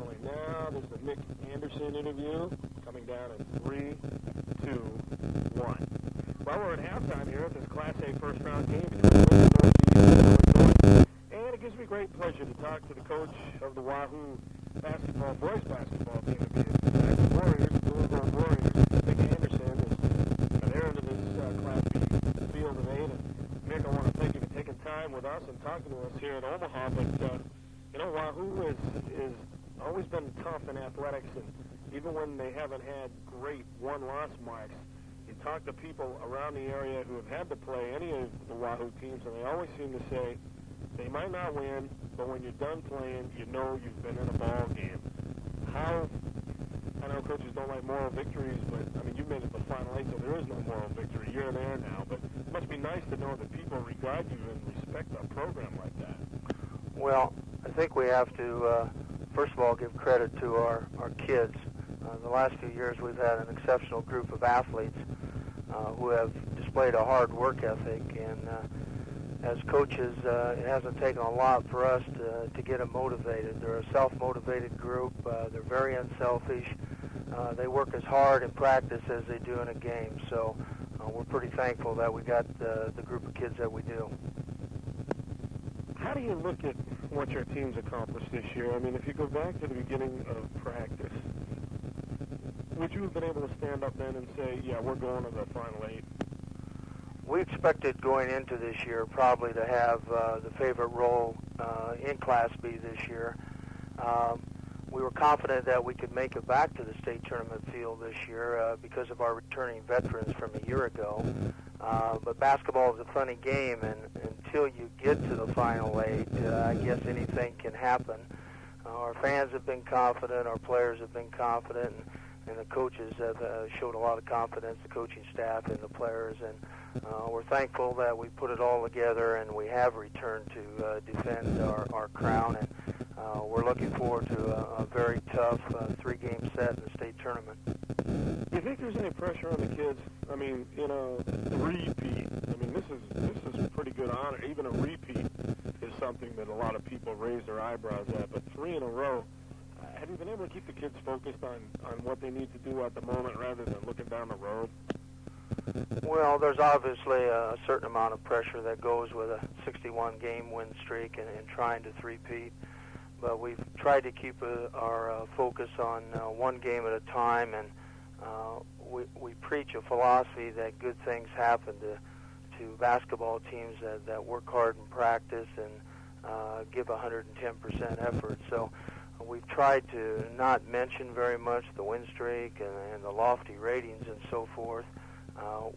rolling now. There's the Nick Anderson interview coming down in 3, 2, 1. Well, we're at halftime here at this Class A first-round game between Northeast and Illinois. And it gives me great pleasure to talk to the coach of the Wahoo Basketball, boys basketball team, the Warriors, the Louisville Warriors. Nick Anderson is an heir to this Class B field of 8. And Nick, I want to thank you for taking time with us and talking to us here in Omaha. But, you know, Wahoo is always been tough in athletics, and even when they haven't had great one-loss marks, you talk to people around the area who have had to play any of the Wahoo teams, and they always seem to say they might not win, but when you're done playing, you know you've been in a ball game. How, I know coaches don't like moral victories, but, I mean, you made it to the Final 8, so there is no moral victory. You're there now, but it must be nice to know that people regard you and respect a program like that. Well, I think we have to, first of all, give credit to our kids. The last few years we've had an exceptional group of athletes who have displayed a hard work ethic, and as coaches, it hasn't taken a lot for us to get them motivated. They're a self-motivated group. They're very unselfish. They work as hard in practice as they do in a game, so we're pretty thankful that we got the group of kids that we do. How do you look at what your team's accomplished this year? I mean, if you go back to the beginning of practice, would you have been able to stand up then and say, yeah, we're going to the Final 8? We expected going into this year probably to have the favorite role in Class B this year. We were confident that we could make it back to the state tournament field this year because of our returning veterans from a year ago. But basketball is a funny game, and until you get to the Final 8, I guess anything can happen. Our fans have been confident, our players have been confident, and the coaches have showed a lot of confidence, the coaching staff and the players, and we're thankful that we put it all together and we have returned to defend our crown, and we're looking forward to a very tough 3-game set in the state tournament. Do you think there's any pressure on the kids? I mean, you know, repeat. I mean, this is a pretty good honor. Even a repeat is something that a lot of people raise their eyebrows at, but 3 in a row. Have you been able to keep the kids focused on what they need to do at the moment rather than looking down the road? Well, there's obviously a certain amount of pressure that goes with a 61-game win streak and trying to three-peat. But we've tried to keep our focus on one game at a time, and we preach a philosophy that good things happen to basketball teams that work hard in practice and give 110% effort. So we've tried to not mention very much the win streak and the lofty ratings and so forth.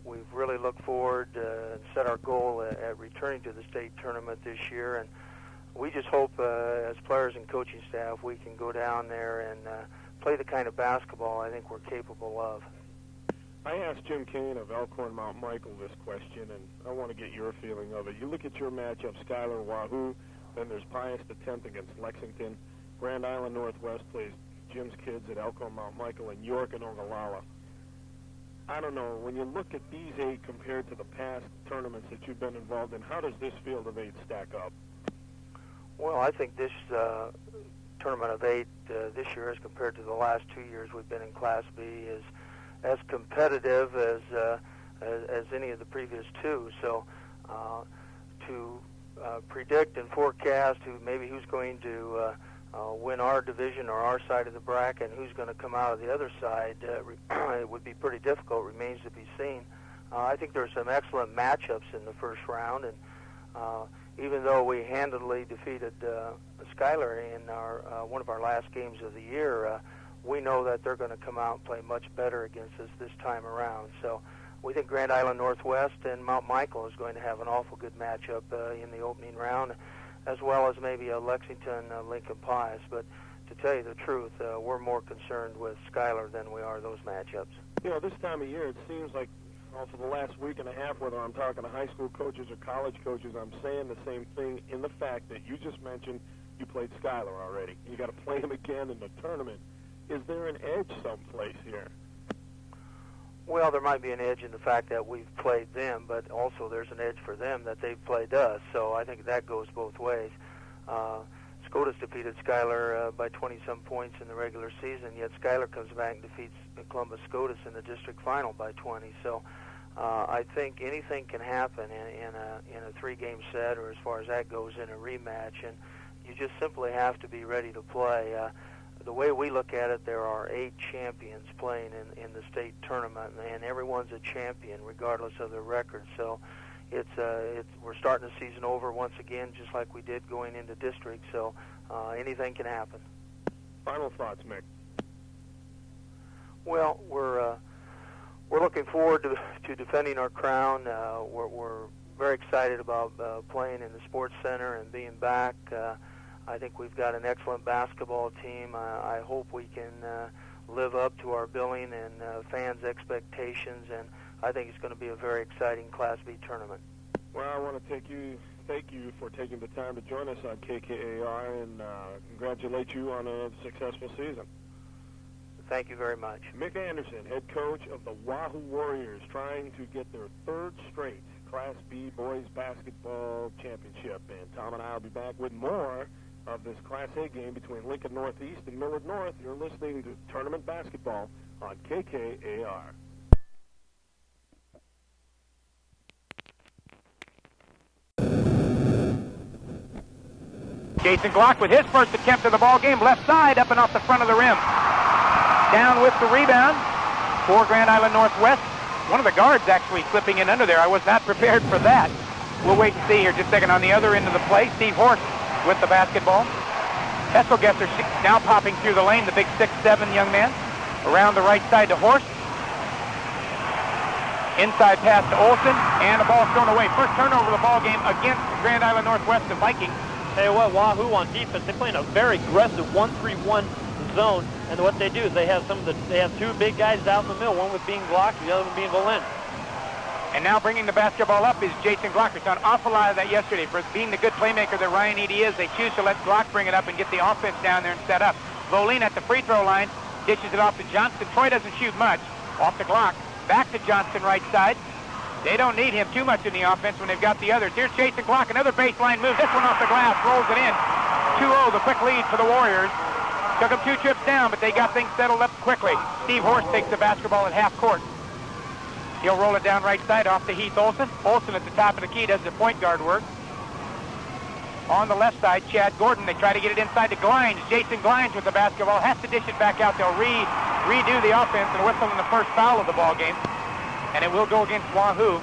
We've really looked forward and set our goal at returning to the state tournament this year, and we just hope as players and coaching staff we can go down there and play the kind of basketball I think we're capable of. I asked Jim Kane of Elkhorn Mount Michael this question, and I want to get your feeling of it. You look at your matchup, Schuyler Wahoo, then there's Pius X against Lexington. Grand Island Northwest plays Jim's kids at Elkhorn Mount Michael, and York and Ogallala. I don't know, when you look at these 8 compared to the past tournaments that you've been involved in, how does this field of 8 stack up? Well, I think this tournament of 8 this year as compared to the last 2 years we've been in Class B is as competitive as any of the previous 2. So to predict and forecast who's going to win our division or our side of the bracket and who's going to come out of the other side, it would be pretty difficult, remains to be seen. I think there's some excellent matchups in the first round, and even though we handily defeated Schuyler in one of our last games of the year, we know that they're going to come out and play much better against us this time around. So we think Grand Island Northwest and Mount Michael is going to have an awful good matchup in the opening round, as well as maybe a Lexington Lincoln Pius. But to tell you the truth, we're more concerned with Schuyler than we are those matchups. You know, this time of year, it seems like for the last week and a half, whether I'm talking to high school coaches or college coaches, I'm saying the same thing in the fact that you just mentioned you played Schuyler already. You got to play him again in the tournament. Is there an edge someplace here? Well, there might be an edge in the fact that we've played them, but also there's an edge for them that they've played us. So I think that goes both ways. Scotus defeated Schuyler by 20-some points in the regular season, yet Schuyler comes back and defeats Columbus Scotus in the district final by 20. So I think anything can happen in a three-game set, or as far as that goes, in a rematch, and you just simply have to be ready to play. The way we look at it, there are 8 champions playing in the state tournament, and everyone's a champion regardless of their record. So we're starting the season over once again, just like we did going into district. So anything can happen. Final thoughts, Mick. Well, we're looking forward to defending our crown. We're very excited about playing in the sports center and being back. I think we've got an excellent basketball team. I hope we can live up to our billing and fans' expectations, and I think it's going to be a very exciting Class B tournament. Well, I want to thank you for taking the time to join us on KKAR, and congratulate you on a successful season. Thank you very much. Mick Anderson, head coach of the Wahoo Warriors, trying to get their 3rd straight Class B boys basketball championship. And Tom and I will be back with more of this Class A game between Lincoln Northeast and Millard North. You're listening to Tournament Basketball on KKAR. Jason Glock with his first attempt of the ball game, left side, up and off the front of the rim. Down with the rebound for Grand Island Northwest. One of the guards actually slipping in under there. I was not prepared for that. We'll wait and see here just a second. On the other end of the play, Steve Horst with the basketball. Hesselgesser now popping through the lane, the big 6'7" young man. Around the right side to Horst. Inside pass to Olson, and the ball thrown away. First turnover of the ball game against Grand Island Northwest, the Vikings. Tell you what, Wahoo on defense, they play in a very aggressive 1-3-1 zone, and what they do is they have 2 big guys out in the middle, one with being Glock, the other one being Volin. And now bringing the basketball up is Jason Glock. We saw an awful lot of that yesterday. For being the good playmaker that Ryan Eady is, they choose to let Glock bring it up and get the offense down there and set up. Volin at the free throw line, dishes it off to Johnston. Troy doesn't shoot much. Off to Glock. Back to Johnston right side. They don't need him too much in the offense when they've got the others. Here's Jason Glock, another baseline move. This one off the glass, rolls it in. 2-0, the quick lead for the Warriors. Took them 2 trips down, but they got things settled up quickly. Steve Horst takes the basketball at half court. He'll roll it down right side off to Heath Olson. Olson at the top of the key does the point guard work. On the left side, Chad Gordon. They try to get it inside to Glines. Jason Glines with the basketball. Has to dish it back out. They'll redo the offense and whistle in the first foul of the ball game. And it will go against Wahoo.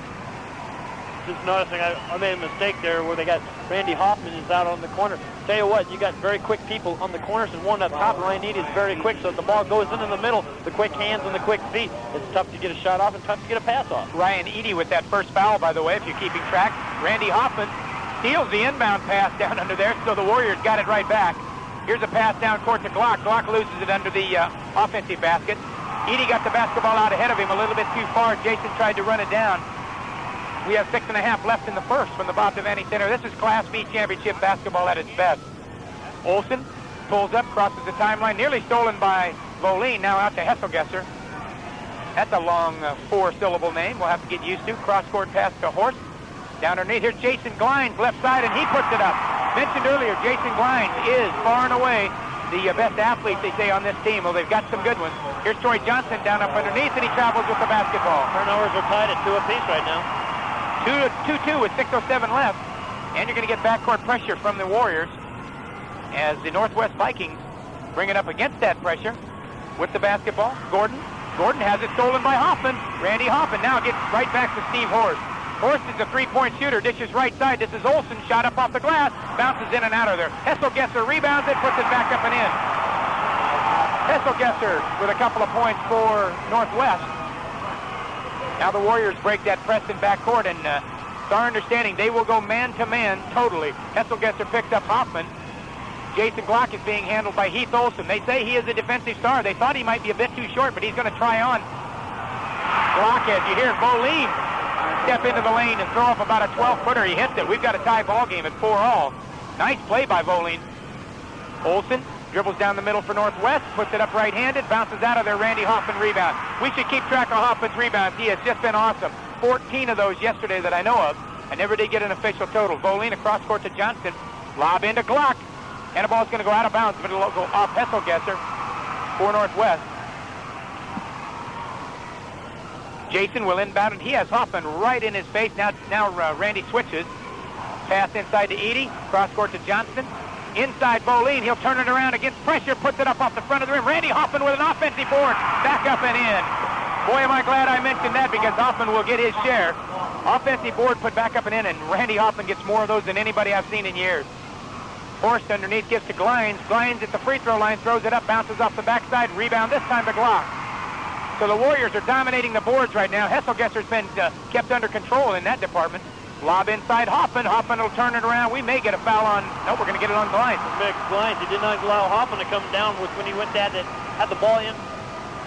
Just noticing I made a mistake there where they got Randy Hoffman is out on the corner. Tell you what, you got very quick people on the corners, and one up top, Ryan Eady, is very quick, so if the ball goes in the middle, the quick hands and the quick feet, it's tough to get a shot off and tough to get a pass off. Ryan Eady with that first foul, by the way, if you're keeping track. Randy Hoffman steals the inbound pass down under there, so the Warriors got it right back. Here's a pass down court to Glock. Glock loses it under the offensive basket. Eady got the basketball out ahead of him a little bit too far. Jason tried to run it down. We have 6.5 left in the first from the Bob Devaney Center. This is Class B championship basketball at its best. Olson pulls up, crosses the timeline, nearly stolen by Volin, now out to Hesselgesser. That's a long 4-syllable name we'll have to get used to. Cross-court pass to Horst. Down underneath, here's Jason Glines, left side, and he puts it up. Mentioned earlier, Jason Glines is far and away the best athlete, they say, on this team. Well, they've got some good ones. Here's Troy Johnson down up underneath, and he travels with the basketball. Turnovers are tied at 2 apiece right now. 2-2 with 6:07 left. And you're going to get backcourt pressure from the Warriors as the Northwest Vikings bring it up against that pressure with the basketball. Gordon has it stolen by Hoffman. Randy Hoffman now gets right back to Steve Horst. Horst is a three-point shooter. Dishes right side. This is Olson. Shot up off the glass. Bounces in and out of there. Hesselgesser rebounds it. Puts it back up and in. Hesselgesser with a couple of points for Northwest. Now the Warriors break that press in backcourt, and it's our understanding they will go man-to-man totally. Hesselgesser picks up Hoffman. Jason Glock is being handled by Heath Olson. They say he is a defensive star. They thought he might be a bit too short, but he's going to try on. Glock, as you hear, Volin step into the lane and throw up about a 12-footer. He hits it. We've got a tie ball game at 4-all. Nice play by Volin. Olson dribbles down the middle for Northwest, puts it up right-handed, bounces out of there. Randy Hoffman rebound. We should keep track of Hoffman's rebounds. He has just been awesome. 14 of those yesterday that I know of. I never did get an official total. Volin across court to Johnston. Lob into Glock. And the ball's going to go out of bounds, but it'll go off Hesselgesser for Northwest. Jason will inbound, and he has Hoffman right in his face. Now Randy switches. Pass inside to Edie. Cross court to Johnston. Inside Boleen. He'll turn it around against pressure. Puts it up off the front of the rim. Randy Hoffman with an offensive board. Back up and in. Boy, am I glad I mentioned that, because Hoffman will get his share. Offensive board put back up and in, and Randy Hoffman gets more of those than anybody I've seen in years. Horst underneath gives to Glines. Glines at the free throw line, throws it up, bounces off the backside. Rebound this time to Glock. So the Warriors are dominating the boards right now. Hesselgesser's been kept under control in that department. Lob inside Hoffman. Hoffman will turn it around. We may get a foul on... No, we're going to get it on Glines. Glines, he did not allow Hoffman to come down with when he went down that had the ball in.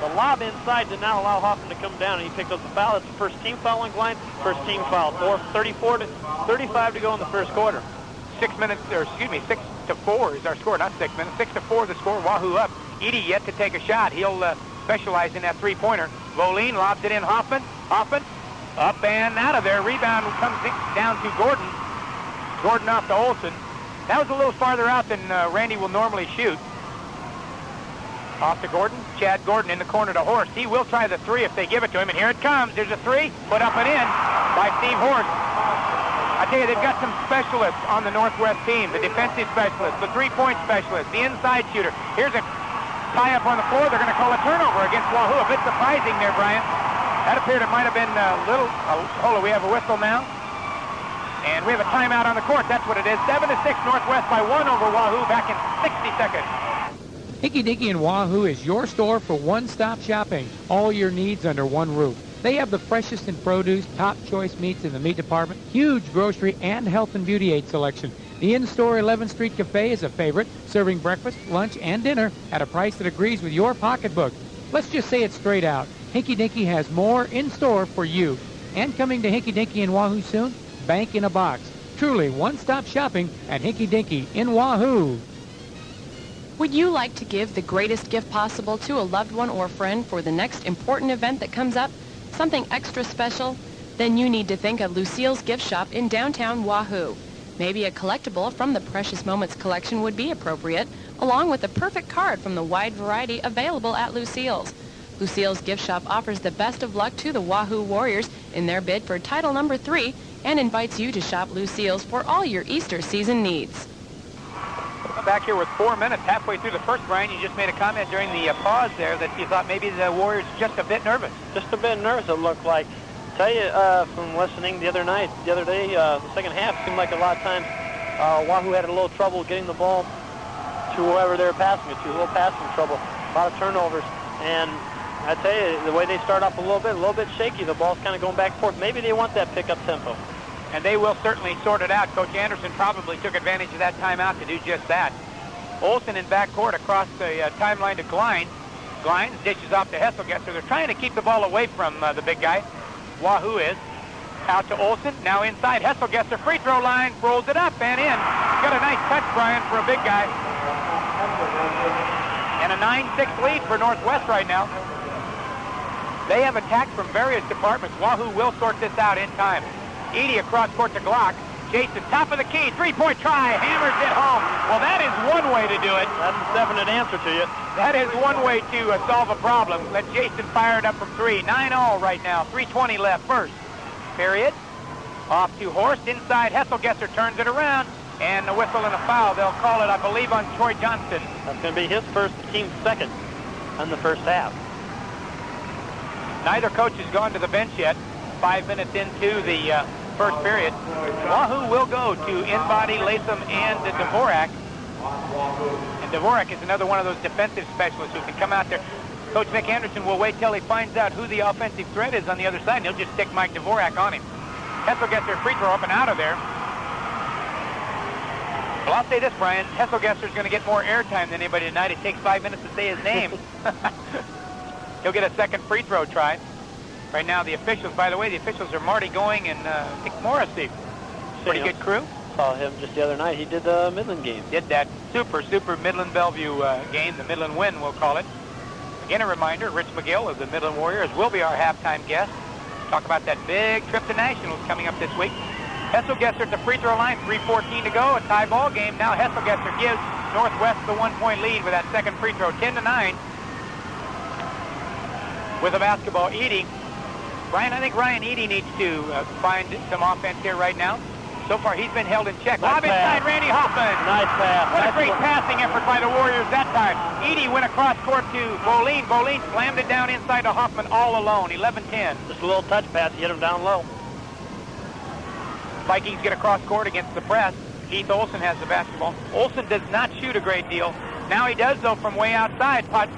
The lob inside did not allow Hoffman to come down, and he picked up the foul. It's the first team foul on Glines. First team foul. 35 to go in the first quarter. 6 minutes, or excuse me, 6-4 is our score. Not 6 minutes. 6-4 the score. Wahoo up. Edie yet to take a shot. He'll specialize in that three-pointer. Voline lobs it in. Hoffman. Up and out of there. Rebound comes down to Gordon. Gordon off to Olsen. That was a little farther out than Randy will normally shoot. Off to Gordon. Chad Gordon in the corner to Horst. He will try the three if they give it to him. And here it comes. There's a three. Put up and in by Steve Horst. I tell you, they've got some specialists on the Northwest team. The defensive specialist, the three-point specialist, the inside shooter. Here's a tie-up on the floor. They're going to call a turnover against Wahoo. A bit surprising there, Brian. That appeared it might have been a little... hold on, we have a whistle now. And we have a timeout on the court. That's what it is. 7-6 Northwest by 1 over Wahoo back in 60 seconds. Hickey Dickey and Wahoo is your store for one-stop shopping. All your needs under one roof. They have the freshest in produce, top choice meats in the meat department, huge grocery and health and beauty aid selection. The in-store 11th Street Cafe is a favorite, serving breakfast, lunch, and dinner at a price that agrees with your pocketbook. Let's just say it straight out. Hickey Dickey has more in store for you. And coming to Hickey Dickey and Wahoo soon, Bank in a Box. Truly one-stop shopping at Hickey Dickey in Wahoo. Would you like to give the greatest gift possible to a loved one or friend for the next important event that comes up? Something extra special? Then you need to think of Lucille's Gift Shop in downtown Wahoo. Maybe a collectible from the Precious Moments collection would be appropriate, along with a perfect card from the wide variety available at Lucille's. Lucille's Gift Shop offers the best of luck to the Wahoo Warriors in their bid for title number 3 and invites you to shop Lucille's for all your Easter season needs. Back here with 4 minutes, halfway through the first, Brian, you just made a comment during the pause there that you thought maybe the Warriors just a bit nervous. Just a bit nervous, it looked like. Tell you, from listening the other day, the second half seemed like a lot of times Wahoo had a little trouble getting the ball to whoever they were passing it to, a little passing trouble, a lot of turnovers. And I tell you, the way they start off a little bit shaky, the ball's kind of going back and forth. Maybe they want that pickup tempo. And they will certainly sort it out. Coach Anderson probably took advantage of that timeout to do just that. Olsen in backcourt across the timeline to Glines. Glines dishes off to Hesselgesser. They're trying to keep the ball away from the big guy. Wahoo is. Out to Olsen. Now inside. Hesselgesser free throw line. Rolls it up and in. Got a nice touch, Brian, for a big guy. And a 9-6 lead for Northwest right now. They have attacked from various departments. Wahoo will sort this out in time. Edie across court to Glock. Jason, top of the key, three-point try, hammers it home. Well, that is one way to do it. That's a definite answer to you. That is one way to solve a problem. Let Jason fire it up from 3. 9-all right now, 3:20 left first. Period. Off to Horst, inside Hesselgesser turns it around, and a whistle and a foul. They'll call it, I believe, on Troy Johnston. That's going to be his first, team second in the first half. Neither coach has gone to the bench yet. 5 minutes into the first period. Wahoo will go to Inbody, Latham, and Dvorak. And Dvorak is another one of those defensive specialists who can come out there. Coach Vic Anderson will wait till he finds out who the offensive threat is on the other side, and he'll just stick Mike Dvorak on him. Hesselgesser free throw up and out of there. Well, I'll say this, Brian. Hesselgesser's going to get more airtime than anybody tonight. It takes 5 minutes to say his name. He'll get a second free throw try. Right now, the officials, by the way, the officials are Marty Going and Dick Morrissey. Pretty good crew. Saw him just the other night. He did the Midland game. Did that super Midland Bellevue game, the Midland win, we'll call it. Again, a reminder, Rich McGill of the Midland Warriors will be our halftime guest. Talk about that big trip to Nationals coming up this week. Hesselgesser at the free throw line, 3:14 to go, a tie ball game. Now Hesselgesser gives Northwest the 1-point lead with that second free throw, 10-9. With the basketball, Eady. Brian, I think Ryan Eady needs to find some offense here right now. So far, he's been held in check. Nice Lob inside, pass. Randy Hoffman. Nice pass. What a Nice great work. passing effort by the Warriors that time. Eady went across court to Boleen. Boleen slammed it down inside to Hoffman all alone, 11-10. Just a little touch pass. He hit him down low. Vikings get across court against the press. Keith Olson has the basketball. Olson does not shoot a great deal. Now he does, though, from way outside. Pot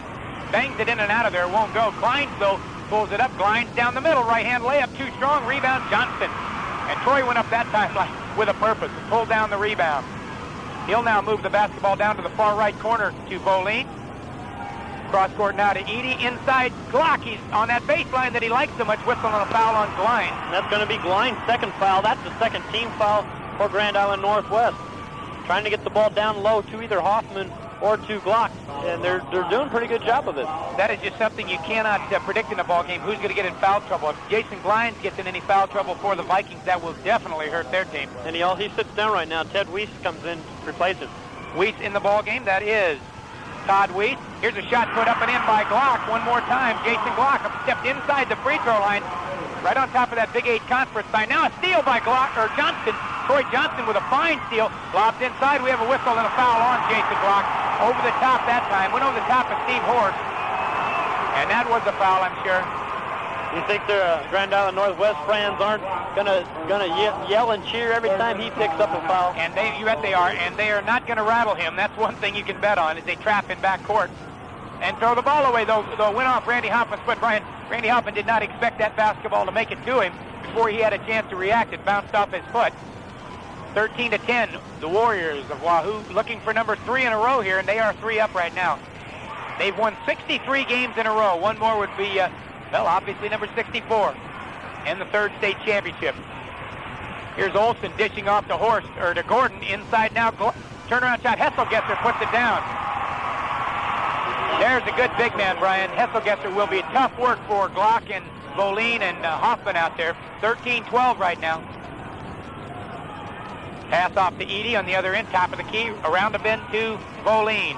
bangs it in and out of there. Won't go. Kleins, though, pulls it up. Kleins down the middle. Right-hand layup. Too strong. Rebound, Johnston. And Troy went up that time like with a purpose and pulled down the rebound. He'll now move the basketball down to the far right corner to Boleen. Cross court now to Eady. Inside Glock. He's on that baseline that he likes so much. Whistle on a foul on Glines. And that's going to be Glines' second foul. That's the second team foul for Grand Island Northwest. Trying to get the ball down low to either Hoffman or to Glock, and they're doing a pretty good job of it. That is just something you cannot predict in a ball game. Who's going to get in foul trouble? If Jason Glines gets in any foul trouble for the Vikings, that will definitely hurt their team. And he sits down right now. Ted Weiss comes in to replace him. Weiss in the ball game. That is Todd Weiss. Here's a shot put up and in by Glock. One more time. Jason Glock stepped inside the free throw line, right on top of that Big 8 conference sign. Now a steal by Glock, or Johnston. Troy Johnston with a fine steal. Lobs inside. We have a whistle and a foul on Jason Glock. Over the top that time. Went over the top of Steve Horst. And that was a foul, I'm sure. You think the Grand Island Northwest fans aren't gonna yell and cheer every time he picks up a foul? And you bet they are. And they are not going to rattle him. That's one thing you can bet on, is they trap in back court. And throw the ball away, though went off Randy Hoffman's foot. Brian, Randy Hoffman did not expect that basketball to make it to him before he had a chance to react. It bounced off his foot. 13-10, the Warriors of Wahoo looking for number 3 in a row here, and they are 3 up right now. They've won 63 games in a row. One more would be, obviously number 64 and the third state championship. Here's Olson dishing off to Gordon. Inside now, turnaround shot. Hesselgesser puts it down. There's a good big man, Brian. Hesselgesser will be tough work for Glock and Boleen and Hoffman out there. 13-12 right now. Pass off to Eady on the other end, top of the key, around the bend to Boleen.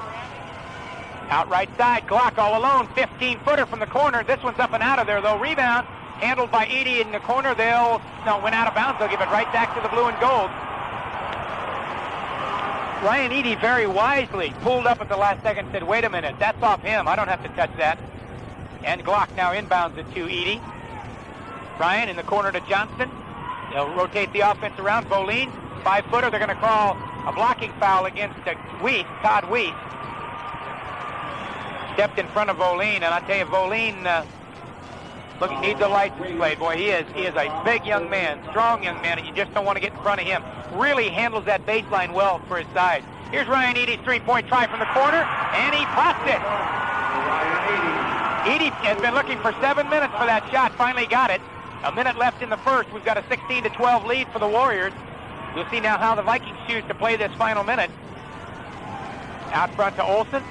Out right side, Glock all alone, 15-footer from the corner. This one's up and out of there, though. Rebound handled by Eady in the corner. Went out of bounds. They'll give it right back to the blue and gold. Ryan Eady very wisely pulled up at the last second and said, wait a minute, that's off him. I don't have to touch that. And Glock now inbounds it to Eady. Ryan in the corner to Johnston. They'll rotate the offense around. Boleen, 5-footer. They're going to call a blocking foul against Weiss, Todd Weiss. Stepped in front of Boleen, and I tell you, Boleen needs a license plate. Boy, he is a big young man, strong young man, and you just don't want to get in front of him. Really handles that baseline well for his size. Here's Ryan Eady's three-point try from the corner, and he popped it. Eady has been looking for 7 minutes for that shot, finally got it. A minute left in the first. We've got a 16-12 lead for the Warriors. We'll see now how the Vikings choose to play this final minute. Out front to Olson.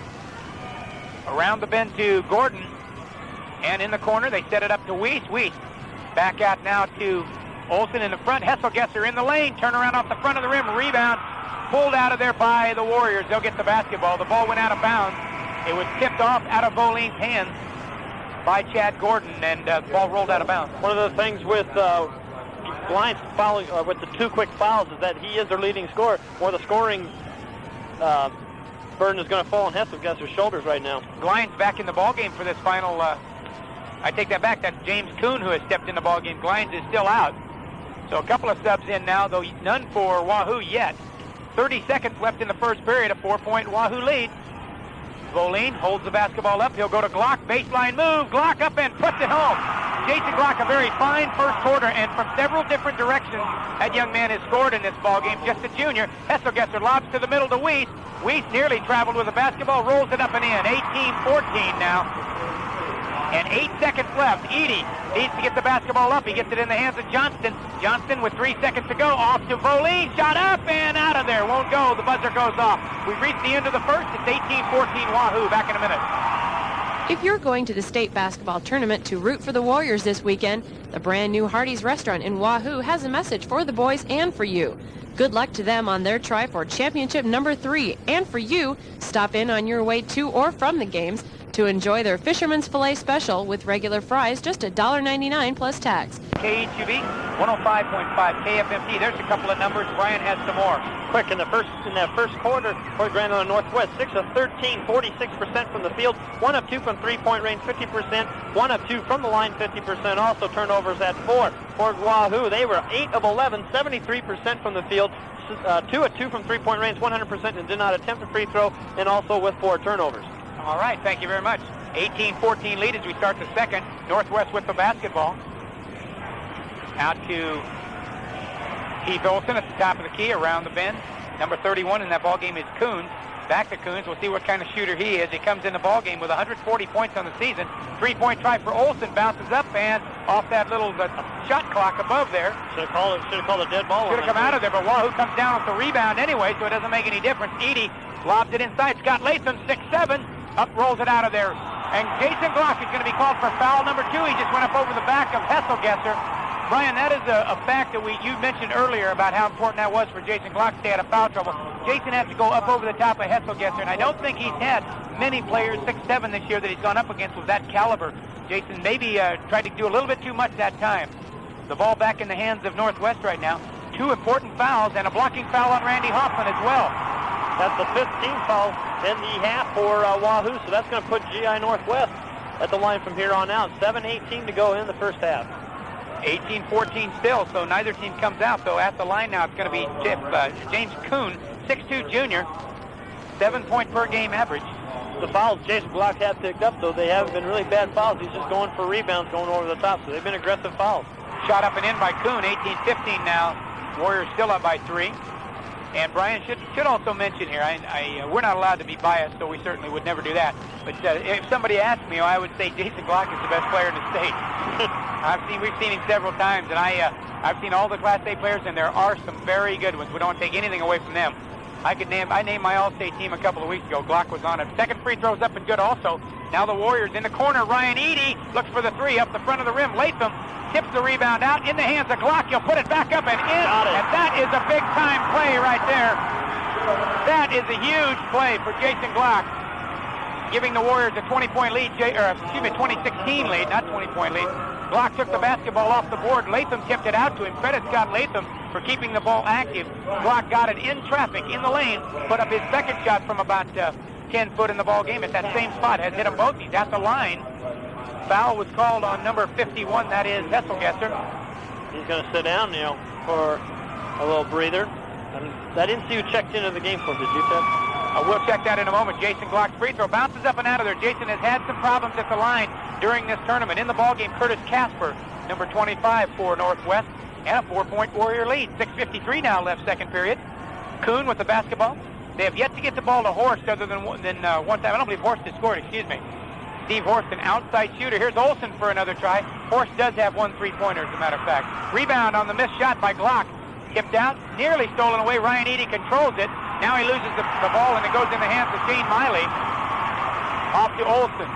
Around the bend to Gordon. And in the corner, they set it up to Weiss. Weiss back out now to Olson in the front. Hesselgesser in the lane. Turn around off the front of the rim. Rebound pulled out of there by the Warriors. They'll get the basketball. The ball went out of bounds. It was tipped off out of Boleen's hands by Chad Gordon, and the ball rolled out of bounds. One of the things with Glines following with the 2 quick fouls is that he is their leading scorer. More the scoring burden is going to fall on Hesselgesser's shoulders right now. Glines back in the ball game for this final. I take that back. That's James Kuhn who has stepped in the ball game. Glines is still out. So a couple of subs in now, though none for Wahoo yet. 30 seconds left in the first period. A 4-point Wahoo lead. Boleen holds the basketball up. He'll go to Glock. Baseline move. Glock up and puts it home. Jason Glock, a very fine first quarter, and from several different directions, that young man has scored in this ball game. Just a junior. Hesselgesser lobs to the middle to Weiss. Weiss nearly traveled with the basketball, rolls it up and in. 18-14 now. And 8 seconds left. Eady needs to get the basketball up. He gets it in the hands of Johnston. Johnston with 3 seconds to go. Off to Boleen. Shot up and out of there. Won't go. The buzzer goes off. We've reached the end of the first. It's 18-14 Wahoo. Back in a minute. If you're going to the state basketball tournament to root for the Warriors this weekend, the brand new Hardee's restaurant in Wahoo has a message for the boys and for you. Good luck to them on their try for championship number 3. And for you, stop in on your way to or from the games to enjoy their Fisherman's Filet Special with regular fries, just $1.99 plus tax. KHUB, 105.5 KFMT. There's a couple of numbers. Brian has some more. Quick, in that first quarter, Fort Grand Island Northwest, 6 of 13, 46% from the field, 1 of 2 from three-point range, 50%, 1 of 2 from the line, 50%. Also turnovers at 4. For Wahoo, they were 8 of 11, 73% from the field, 2 of 2 from three-point range, 100%, and did not attempt a free throw, and also with 4 turnovers. All right, thank you very much. 18-14 lead as we start the second. Northwest with the basketball. Out to Keith Olson at the top of the key, around the bend. Number 31 in that ball game is Coons. Back to Coons. We'll see what kind of shooter he is. He comes in the ball game with 140 points on the season. 3-point try for Olson. Bounces up and off that little shot clock above there. Should have called a dead ball. Should have come out of there, but Wahoo comes down with the rebound anyway, so it doesn't make any difference. Edie lobs it inside. Scott Latham, 6'7", up rolls it out of there. And Jason Glock is going to be called for foul number 2. He just went up over the back of Hesselgesser. Brian, that is a fact that you mentioned earlier about how important that was for Jason Glock to stay out of foul trouble. Jason has to go up over the top of Hesselgesser, and I don't think he's had many players 6'7" this year that he's gone up against with that caliber. Jason maybe tried to do a little bit too much that time. The ball back in the hands of Northwest right now. 2 important fouls and a blocking foul on Randy Hoffman as well. That's the 15th foul in the half for Wahoo, so that's going to put GI Northwest at the line from here on out. 7:18 to go in the first half. 18-14 still, so neither team comes out. So at the line now, it's going to be James Kuhn, 6'2" junior, 7-point per game average. The fouls Jason Glock had picked up, though, they haven't been really bad fouls. He's just going for rebounds, going over the top, so they've been aggressive fouls. Shot up and in by Kuhn, 18-15 now. Warriors still up by 3. And Brian should also mention here, we're not allowed to be biased, so we certainly would never do that. But if somebody asked me, I would say Jason Glock is the best player in the state. We've seen him several times, and I've seen all the Class A players, and there are some very good ones. We don't take anything away from them. I named my All-State team a couple of weeks ago. Glock was on it. Second free throw's up and good also. Now the Warriors in the corner. Ryan Edie looks for the 3 up the front of the rim. Latham tips the rebound out in the hands of Glock. He'll put it back up and in. And that is a big-time play right there. That is a huge play for Jason Glock, giving the Warriors a 20-point lead, 2016 lead, not 20-point lead. Glock took the basketball off the board. Latham tipped it out to him. Credit Scott Latham for keeping the ball active. Glock got it in traffic, in the lane, put up his second shot from about 10 foot in the ball game at that same spot. Has hit them both. He's at the line. Foul was called on number 51. That is Hesselgesser. He's going to sit down now for a little breather. And I didn't see who checked into the game for him. Did you, Ted? We'll check that in a moment. Jason Glock's free throw bounces up and out of there. Jason has had some problems at the line during this tournament. In the ball game, Curtis Casper, number 25 for Northwest, and a 4-point Warrior lead. 6:53 now left second period. Kuhn with the basketball. They have yet to get the ball to Horst other than one time. I don't believe Horst has scored, excuse me. Steve Horst, an outside shooter. Here's Olson for another try. Horst does have 1 3-pointer, as a matter of fact. Rebound on the missed shot by Glock. Tipped out, nearly stolen away. Ryan Edie controls it. Now he loses the ball, and it goes in the hands of Shane Miley. Off to Olson.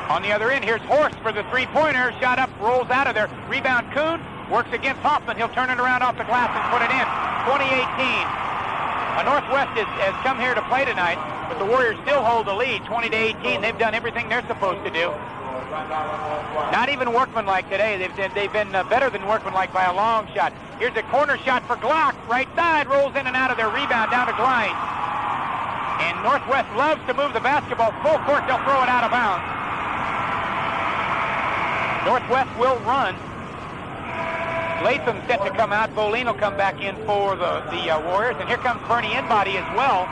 On the other end, here's Horst for the 3-pointer. Shot up, rolls out of there. Rebound Kuhn, works against Hoffman. He'll turn it around off the glass and put it in. 20-18. Northwest has come here to play tonight, but the Warriors still hold the lead, 20-18. They've done everything they're supposed to do. Not even workmanlike today. They've been better than workmanlike by a long shot. Here's a corner shot for Glock. Right side, rolls in and out of their rebound down to Glines. And Northwest loves to move the basketball full court. They'll throw it out of bounds. Northwest will run. Latham's set to come out. Boleen will come back in for the Warriors. And here comes Bernie Inbody as well.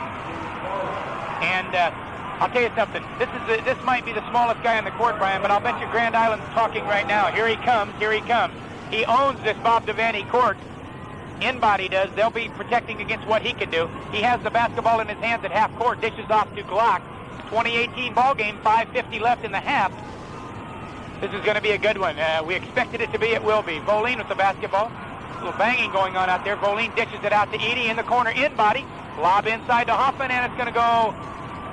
And I'll tell you something. This might be the smallest guy on the court, Brian, but I'll bet you Grand Island's talking right now. Here he comes. Here he comes. He owns this Bob Devaney court. Inbody does. They'll be protecting against what he can do. He has the basketball in his hands at half court. Dishes off to Glock. 2018 ball game. 5:50 left in the half. This is going to be a good one. We expected it to be. It will be. Boleen with the basketball. A little banging going on out there. Boleen dishes it out to Edie in the corner. Inbody. Lob inside to Hoffman, and it's going to go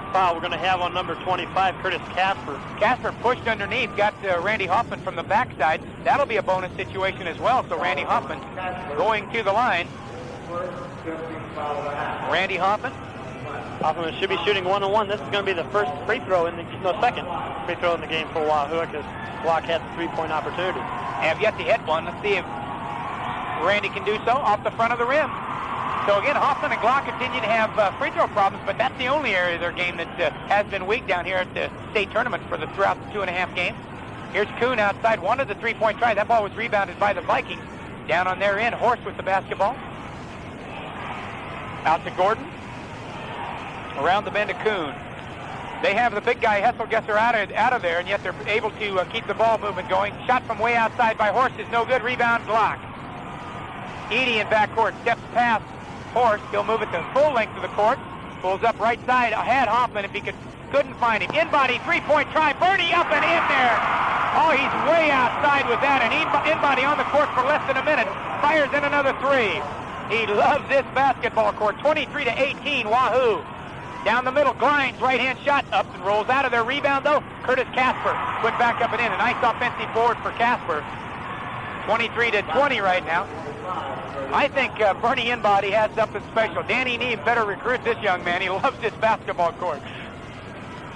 foul we're going to have on number 25, Curtis Casper. Casper pushed underneath, got Randy Hoffman from the backside. That'll be a bonus situation as well. So Randy Hoffman going to the line. Randy Hoffman. Hoffman should be shooting 1-on-1. This is going to be the first free throw second free throw in the game for Wahoo, because Glock had the three-point opportunity. Have yet to hit one. Let's see if Randy can do so off the front of the rim. So again, Hoffman and Glock continue to have free throw problems, but that's the only area of their game that has been weak down here at the state tournament throughout the 2.5 games. Here's Kuhn outside, wanted the three-point try. That ball was rebounded by the Vikings. Down on their end, Horst with the basketball. Out to Gordon. Around the bend to Kuhn. They have the big guy, Hesselgesser, out of there, and yet they're able to keep the ball movement going. Shot from way outside by Horst is no good. Rebound, Glock. Edie in backcourt, steps past Horst. He'll move it to full length of the court. Pulls up right side. Had Hoffman if he couldn't find him. In-body, three-point try. Bernie up and in there. Oh, he's way outside with that. And in-body on the court for less than a minute. Fires in another three. He loves this basketball court. 23-18, Wahoo. Down the middle, Glines, right-hand shot, up and rolls out of there. Rebound, though, Curtis Casper put back up and in. A nice offensive board for Casper. 23-20 right now. I think Bernie Inbody has something special. Danny Neave better recruit this young man. He loves this basketball court.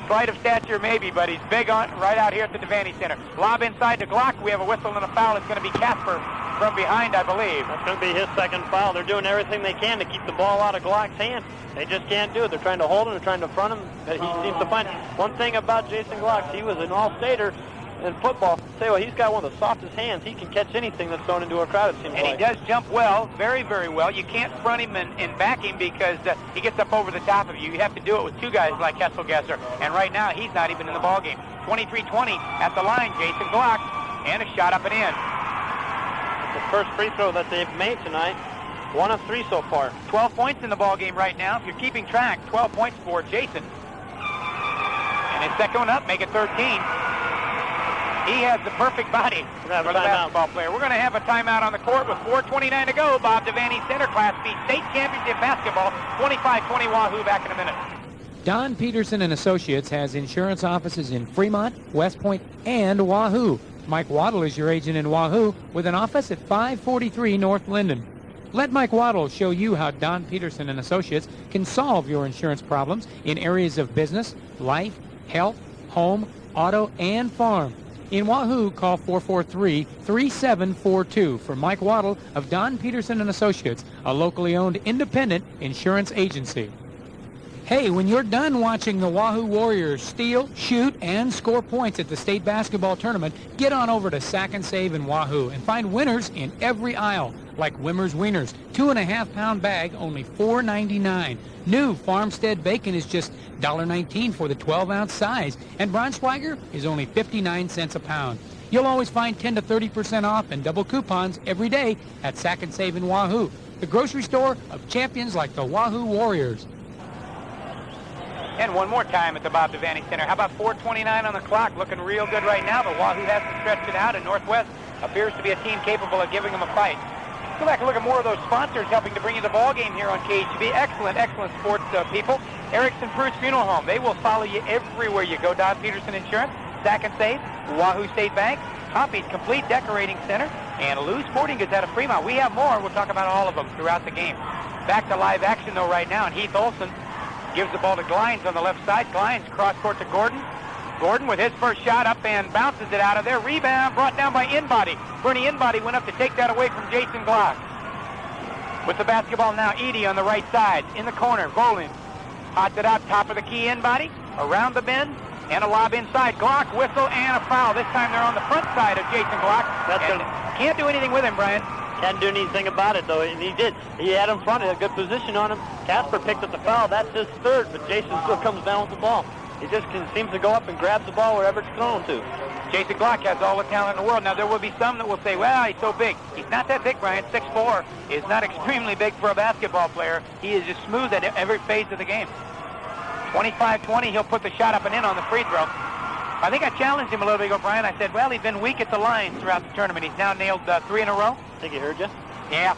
Slight of stature maybe, but he's big on right out here at the Devaney Center. Lob inside to Glock. We have a whistle and a foul. It's going to be Casper from behind, I believe. That's going to be his second foul. They're doing everything they can to keep the ball out of Glock's hand. They just can't do it. They're trying to hold him. They're trying to front him. But he seems to find one thing about Jason Glock. He was an all-stater in football. Say, well, he's got one of the softest hands. He can catch anything that's thrown into a crowd, it seems like. And he does jump well, very, very well. You can't front him and back him because he gets up over the top of you. You have to do it with two guys like Hesselgesser. And right now, he's not even in the ballgame. 23-20 at the line, Jason Glock. And a shot up and in. It's the first free throw that they've made tonight. 1 of 3 so far. 12 points in the ballgame right now. If you're keeping track, 12 points for Jason. And his second one up, make it 13. He has the perfect body for the basketball player. We're going to have a timeout on the court with 4:29 to go. Bob Devaney Center Class B State Championship Basketball, 25-20 Wahoo. Back in a minute. Don Peterson and Associates has insurance offices in Fremont, West Point, and Wahoo. Mike Waddle is your agent in Wahoo with an office at 543 North Linden. Let Mike Waddle show you how Don Peterson and Associates can solve your insurance problems in areas of business, life, health, home, auto, and farm. In Wahoo, call 443-3742 for Mike Waddle of Don Peterson and Associates, a locally owned independent insurance agency. Hey, when you're done watching the Wahoo Warriors steal, shoot, and score points at the state basketball tournament, get on over to Sack and Save in Wahoo and find winners in every aisle, like Wimmer's Wieners, 2.5-pound bag, only $4.99. New Farmstead bacon is just $1.19 for the 12-ounce size, and Braunschweiger is only 59 cents a pound. You'll always find 10 to 30% off and double coupons every day at Sack and Save in Wahoo, the grocery store of champions like the Wahoo Warriors. And one more time at the Bob Devaney Center. How about 4:29 on the clock? Looking real good right now, but Wahoo hasn't stretched it out, and Northwest appears to be a team capable of giving them a fight. Go back and look at more of those sponsors helping to bring you the ball game here on KHB. Excellent, excellent sports people. Erickson Pruce Funeral Home. They will follow you everywhere you go. Don Peterson Insurance, Sack and Save, Wahoo State Bank, Pompey's Complete Decorating Center, and Lou's Sporting Goods out of Fremont. We have more. We'll talk about all of them throughout the game. Back to live action, though, right now, and Heath Olson gives the ball to Glines on the left side. Glines cross court to Gordon. Gordon with his first shot up and bounces it out of there. Rebound brought down by Inbody. Bernie Inbody went up to take that away from Jason Glock. With the basketball now, Edie on the right side. In the corner, Volin. Hots it out, top of the key, Inbody. Around the bend, and a lob inside. Glock, whistle, and a foul. This time they're on the front side of Jason Glock. Can't do anything with him, Brian. Can't do anything about it, though, and he did. He had him front, a good position on him. Casper picked up the foul. That's his third, but Jason still comes down with the ball. He just seems to go up and grabs the ball wherever it's thrown to. Jason Glock has all the talent in the world. Now, there will be some that will say, well, he's so big. He's not that big, Brian. 6'4", is not extremely big for a basketball player. He is just smooth at every phase of the game. 25-20, he'll put the shot up and in on the free throw. I think I challenged him a little bit ago, Brian. I said, well, he's been weak at the line throughout the tournament. He's now nailed 3 in a row. I think he heard you. Yeah.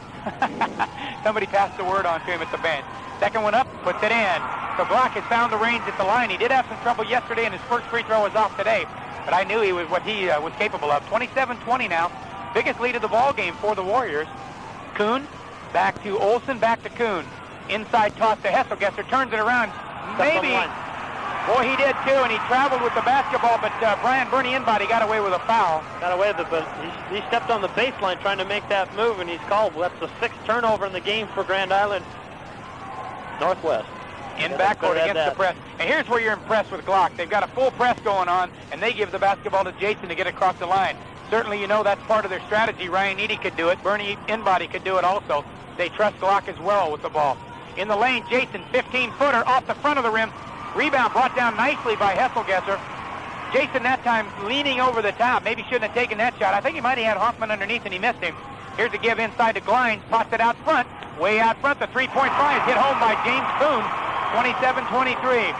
Somebody passed the word on to him at the bench. Second one up, puts it in. So Glock has found the reins at the line. He did have some trouble yesterday, and his first free throw was off today. But I knew he was what he was capable of. 27-20 now. Biggest lead of the ball game for the Warriors. Kuhn back to Olsen, back to Kuhn. Inside toss to Hesselgesser, turns it around. Maybe. Boy, he did too, and he traveled with the basketball, but Brian Bernie Inbody got away with a foul. Got away with it, but he stepped on the baseline trying to make that move, and he's called. Well, that's the 6th turnover in the game for Grand Island Northwest. In backcourt against the press. And here's where you're impressed with Glock. They've got a full press going on, and they give the basketball to Jason to get across the line. Certainly, you know that's part of their strategy. Ryan Eady could do it. Bernie Inbody could do it also. They trust Glock as well with the ball. In the lane, Jason, 15-footer off the front of the rim. Rebound brought down nicely by Hesselgesser. Jason that time leaning over the top. Maybe shouldn't have taken that shot. I think he might have had Hoffman underneath and he missed him. Here's a give inside to Glines. Pots it out front. Way out front. The three-point try is hit home by James Kuhn. 27-23.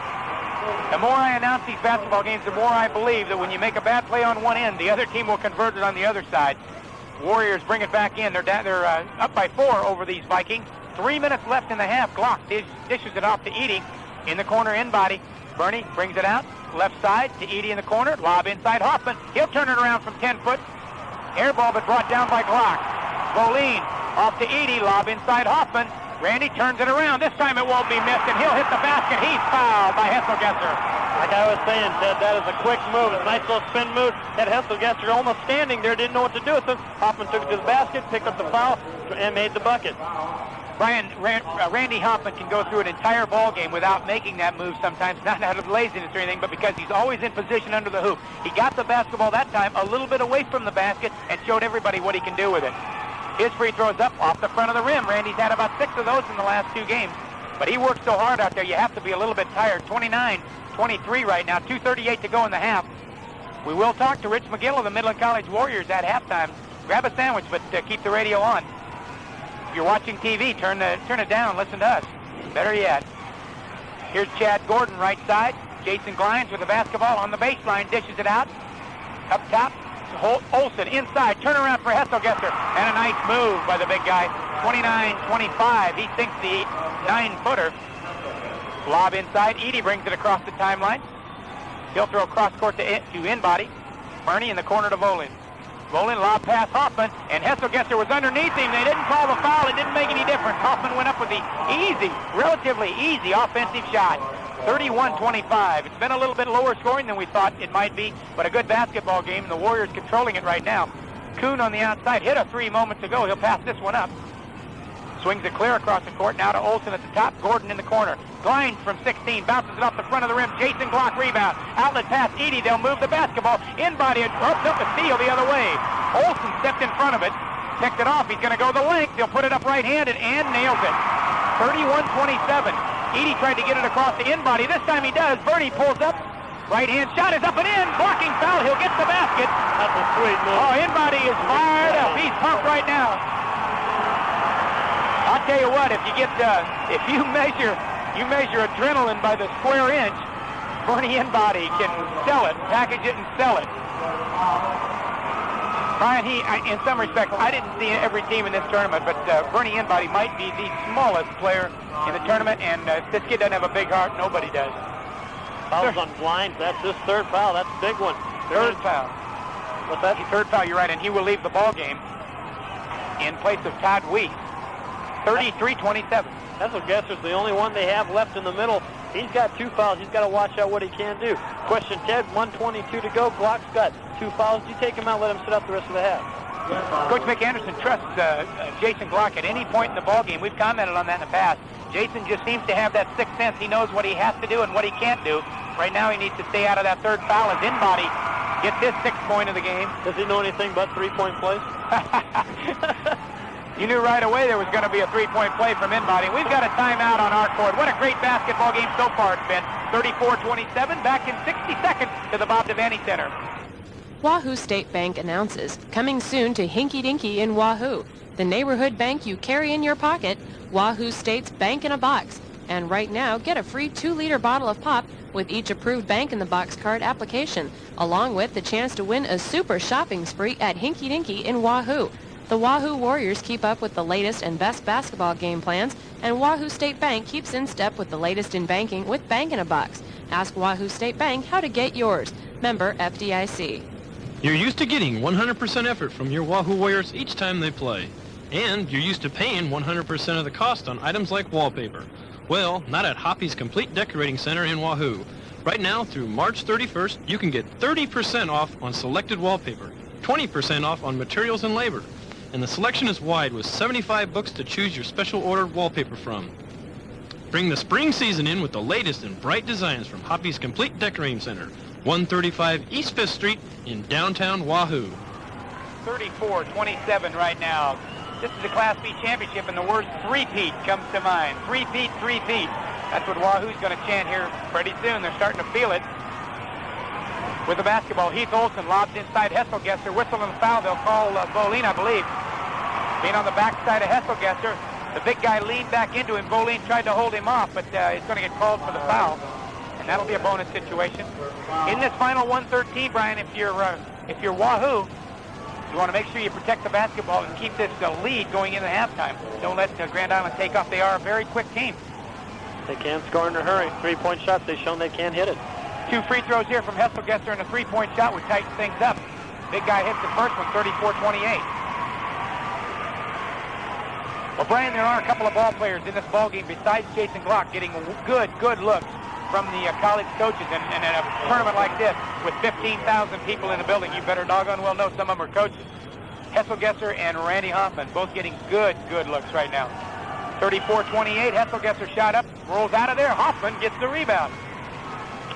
The more I announce these basketball games, the more I believe that when you make a bad play on one end, the other team will convert it on the other side. Warriors bring it back in. They're up by 4 over these Vikings. 3 minutes left in the half. Glock dishes it off to Eady. In the corner, Inbody. Bernie brings it out. Left side to Eady in the corner. Lob inside Hoffman. He'll turn it around from 10 foot. Air ball, but brought down by Glock. Voline off to Eady. Lob inside Hoffman. Randy turns it around. This time it won't be missed, and he'll hit the basket. He's fouled by Hesselgesser. Like I was saying, Ted, that is a quick move. It's a nice little spin move. Had Hesselgesser almost standing there, didn't know what to do with it. Hoffman took it to the basket, picked up the foul, and made the bucket. Randy Hoffman can go through an entire ball game without making that move sometimes, not out of laziness or anything, but because he's always in position under the hoop. He got the basketball that time a little bit away from the basket and showed everybody what he can do with it. His free throw's up off the front of the rim. Randy's had about 6 of those in the last 2 games, but he works so hard out there, you have to be a little bit tired. 29-23 right now, 2:38 to go in the half. We will talk to Rich McGill of the Midland College Warriors at halftime. Grab a sandwich, but keep the radio on. If you're watching TV, turn it down, listen to us. Better yet. Here's Chad Gordon, right side. Jason Glines with the basketball on the baseline, dishes it out. Up top, Olsen inside, turnaround for Hesselgesser, and a nice move by the big guy. 29-25, he sinks the 9-footer. Lob inside, Eady brings it across the timeline. He'll throw cross court to Inbody. Bernie in the corner to Volin. Volin lob pass Hoffman, and Hesselgesser was underneath him. They didn't call the foul. It didn't make any difference. Hoffman went up with the relatively easy offensive shot. 31-25. It's been a little bit lower scoring than we thought it might be, but a good basketball game, and the Warriors controlling it right now. Kuhn on the outside hit a 3 moments ago. He'll pass this one up. Swings it clear across the court. Now to Olsen at the top. Gordon in the corner. Glines from 16. Bounces it off the front of the rim. Jason Glock rebound. Outlet pass. Eady. They'll move the basketball. Inbody. Ropes up a steal the other way. Olsen stepped in front of it. Picked it off. He's going to go the length. He'll put it up right-handed and nails it. 31-27. Eady tried to get it across to Inbody. This time he does. Bernie pulls up. Right-hand shot is up and in. Blocking foul. He'll get the basket. That's a sweet move. Oh, Inbody is fired up. He's pumped right now. I'll tell you what, if you measure adrenaline by the square inch, Bernie Inbody can sell it, package it, and sell it. Brian, in some respects, I didn't see every team in this tournament, but Bernie Inbody might be the smallest player in the tournament, and this kid doesn't have a big heart. Nobody does. Fouls on Glines. That's his 3rd foul. That's a big one. Third foul. What's that? 3rd foul, you're right, and he will leave the ball game in place of Todd Weiss. 33-27. Hesselgesser's the only one they have left in the middle. He's got 2 fouls. He's got to watch out what he can do. Question, Ted, 1:22 to go. Glock's got 2 fouls. Do you take him out, let him sit out the rest of the half? Coach Mick Anderson trusts Jason Glock at any point in the ballgame. We've commented on that in the past. Jason just seems to have that 6th sense. He knows what he has to do and what he can't do. Right now he needs to stay out of that 3rd foul as Inbody gets his 6th point of the game. Does he know anything but 3-point plays? You knew right away there was going to be a 3-point play from Inbody. We've got a timeout on our court. What a great basketball game so far it's been. 34-27, back in 60 seconds to the Bob Devaney Center. Wahoo State Bank announces, coming soon to Hinky Dinky in Wahoo, the neighborhood bank you carry in your pocket, Wahoo State's Bank in a Box. And right now, get a free 2-liter bottle of pop with each approved Bank in the Box card application, along with the chance to win a super shopping spree at Hinky Dinky in Wahoo. The Wahoo Warriors keep up with the latest and best basketball game plans, and Wahoo State Bank keeps in step with the latest in banking with Bank in a Box. Ask Wahoo State Bank how to get yours. Member FDIC. You're used to getting 100% effort from your Wahoo Warriors each time they play. And you're used to paying 100% of the cost on items like wallpaper. Well, not at Hoppy's Complete Decorating Center in Wahoo. Right now, through March 31st, you can get 30% off on selected wallpaper, 20% off on materials and labor. And the selection is wide with 75 books to choose your special order wallpaper from. Bring the spring season in with the latest in bright designs from Hoppy's Complete Decorating Center, 135 East 5th Street in downtown Wahoo. 34-27 right now. This is the Class B championship, and the word three-peat comes to mind. Three-peat, three-peat. That's what Wahoo's going to chant here pretty soon. They're starting to feel it. With the basketball, Heath Olson lobs inside Hesselgesser. Whistle and foul. They'll call Bolin, I believe. Being on the backside of Hesselgesser, the big guy leaned back into him. Bolin tried to hold him off, but he's going to get called for the foul, and that'll be a bonus situation. In this final 113, Brian, if you're Wahoo, you want to make sure you protect the basketball and keep this lead going into halftime. Don't let Grand Island take off. They are a very quick team. They can score in a hurry. Three-point shots, they've shown they can hit it. 2 free throws here from Hesselgesser and a three-point shot would tighten things up. Big guy hits the first one, 34-28. Well, Brian, there are a couple of ball players in this ball game besides Jason Glock getting good looks from the college coaches. And in a tournament like this, with 15,000 people in the building, you better doggone well know some of them are coaches. Hesselgesser and Randy Hoffman both getting good looks right now. 34-28, Hesselgesser shot up, rolls out of there. Hoffman gets the rebound.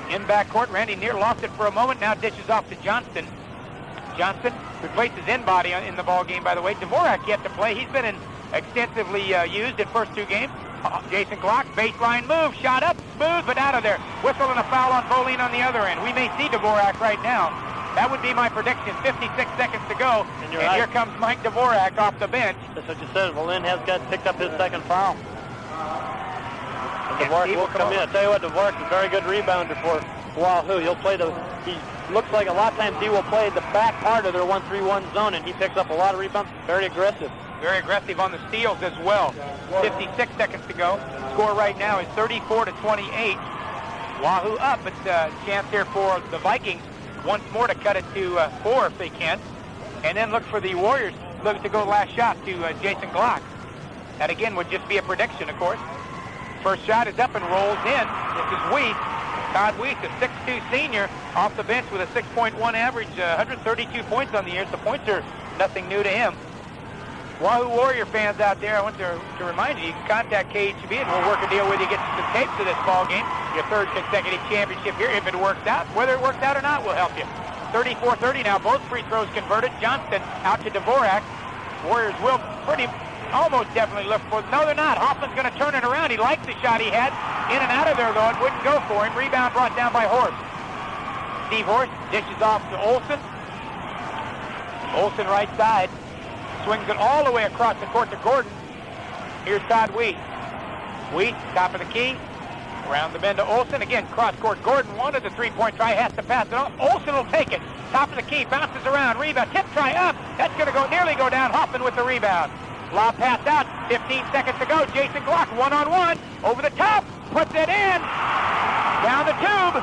In backcourt, Randy near lost it for a moment, now dishes off to Johnston. Johnston replaces in-body in the ball game, by the way. Dvorak yet to play. He's been extensively used in first 2 games. Jason Glock, baseline move, shot up, smooth, but out of there. Whistle and a foul on Bolin on the other end. We may see Dvorak right now. That would be my prediction. 56 seconds to go, and here comes Mike Dvorak off the bench. That's what you said. Bolin has picked up his second foul. Dvorak will come in. I tell you what, Dvorak is a very good rebounder for Wahoo. He looks like a lot of times he will play the back part of their 1-3-1 zone, and he picks up a lot of rebounds. Very aggressive. Very aggressive on the steals as well. 56 seconds to go. Score right now is 34-28. Wahoo up, but chance here for the Vikings once more to cut it to 4 if they can. And then look for the Warriors look to go last shot to Jason Glock. That again would just be a prediction, of course. First shot is up and rolls in. This is Weiss. Todd Weiss, a 6'2 senior, off the bench with a 6.1 average, 132 points on the year. So points are nothing new to him. Wahoo Warrior fans out there, I want to remind you, you can contact KHB and we'll work a deal with you, get you some tapes of this ball game. Your 3rd consecutive championship here, if it works out. Whether it works out or not, we'll help you. 34-30 now, both free throws converted. Johnston out to Dvorak. Warriors will almost definitely look for, no, they're not. Hoffman's going to turn it around. He liked the shot he had. In and out of there, though, it wouldn't go for him. Rebound brought down by Horst. Steve Horst dishes off to Olson. Olson right side. Swings it all the way across the court to Gordon. Here's Todd Weiss. Weiss, top of the key. Around the bend to Olson. Again, cross court. Gordon wanted the three-point try. Has to pass it off. Olson will take it. Top of the key. Bounces around. Rebound. Tip try up. That's going to nearly go down. Hoffman with the rebound. Lob pass out. 15 seconds to go. Jason Glock, one-on-one. Over the top. Puts it in. Down the tube.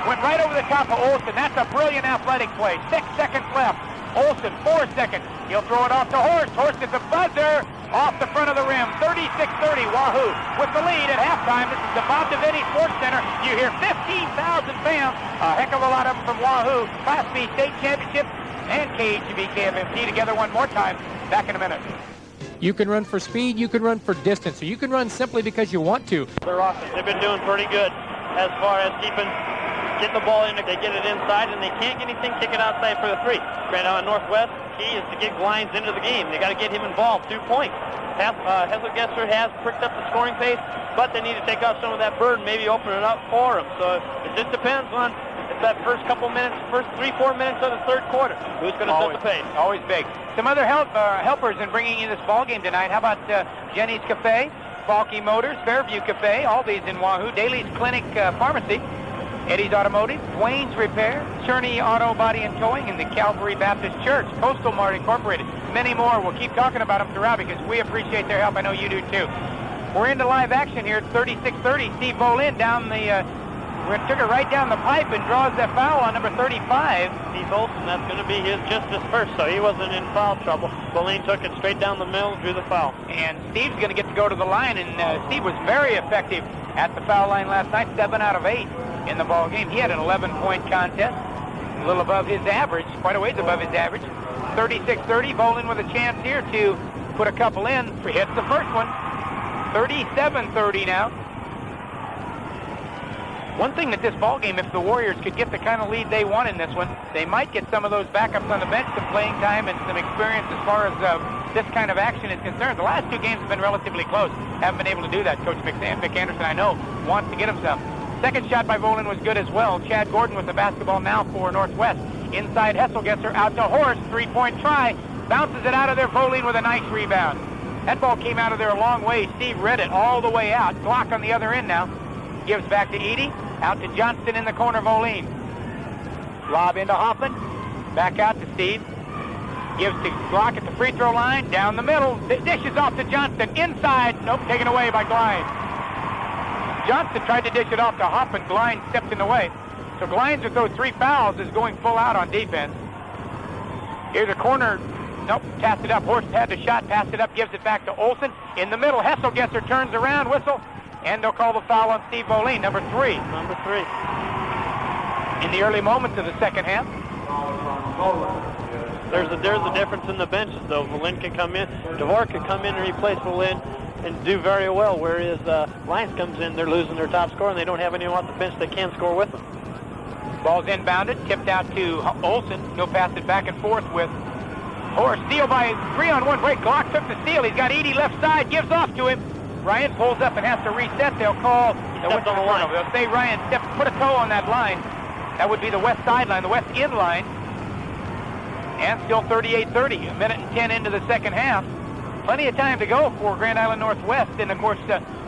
Went right over the top of Olson. That's a brilliant athletic play. 6 seconds left. Olson, 4 seconds. He'll throw it off to Horst. Horst is a buzzer off the front of the rim. 36-30, Wahoo with the lead at halftime. This is the Bob Devaney Sports Center. You hear 15,000 fans, a heck of a lot of them from Wahoo. Class B State Championship and KHB KFMT together one more time. Back in a minute. You can run for speed, you can run for distance, or you can run simply because you want to. Their offense, they've been doing pretty good as far as get the ball in, they get it inside, and they can't get anything, kick it outside for the 3. Grand Island Northwest, key is to get Glines into the game. They got to get him involved. 2 points. Hesselgesser has pricked up the scoring pace, but they need to take off some of that burden, maybe open it up for him. So it just depends on that first couple minutes, first 3-4 minutes of the 3rd quarter. Who's going to set the pace? Always big. Some other helpers in bringing in this ball game tonight. How about Jenny's Cafe, Falky Motors, Fairview Cafe, all these in Wahoo, Daly's Clinic Pharmacy, Eddie's Automotive, Wayne's Repair, Cherney Auto Body and Towing, and the Calvary Baptist Church, Postal Mart Incorporated. many more. We'll keep talking about them throughout because we appreciate their help. I know you do too. We're into live action here. 36-30. Steve Bolin down the, took it right down the pipe and draws that foul on number 35. Steve Olson, that's going to be just his first, so he wasn't in foul trouble. Bolin took it straight down the middle, drew the foul. And Steve's going to get to go to the line, and Steve was very effective at the foul line last night, 7 out of 8 in the ball game. He had an 11-point contest, a little above his average, quite a ways above his average. 36-30, Bolin with a chance here to put a couple in. Hits the first one. 37-30 now. One thing that this ball game, if the Warriors could get the kind of lead they want in this one, they might get some of those backups on the bench, some playing time and some experience as far as this kind of action is concerned. The last 2 games have been relatively close. Haven't been able to do that. Coach Mick Anderson, I know, wants to get him some. Second shot by Bolin was good as well. Chad Gordon with the basketball now for Northwest. Inside Hesselgesser, out to Horst, 3-point try. Bounces it out of there. Bolin with a nice rebound. That ball came out of there a long way. Steve read it all the way out. Glock on the other end now. Gives back to Edie. Out to Johnston in the corner, Bolin. Lob into Hoffman. Back out to Steve. Gives to Glock at the free throw line. Down the middle. Dishes off to Johnston. Inside. Nope, taken away by Glines. Johnston tried to dish it off to Hoffman. Glines stepped in the way. So Glines with those 3 fouls is going full out on defense. Here's a corner. Nope, tapped it up. Horst had the shot, passed it up, gives it back to Olson. In the middle, Hesselgesser turns around, whistle, and they'll call the foul on Steve Bolin, number 3. Number 3. In the early moments of the second half. There's a difference in the benches, though. Bolin can come in. Dvorak can come in and replace Bolin and do very well, whereas Lions comes in, they're losing their top scorer, and they don't have anyone off the bench that can score with them. Ball's inbounded, tipped out to Olson. He'll pass it back and forth with Horst. Steal by 3-on-1 break. Glock took the steal. He's got Edie left side, gives off to him. Ryan pulls up and has to reset. They'll call. Stepped on the line. They'll say Ryan put a toe on that line. That would be the west sideline, the west end line. And still 38-30, 1:10 into the second half. Plenty of time to go for Grand Island Northwest. And, of course,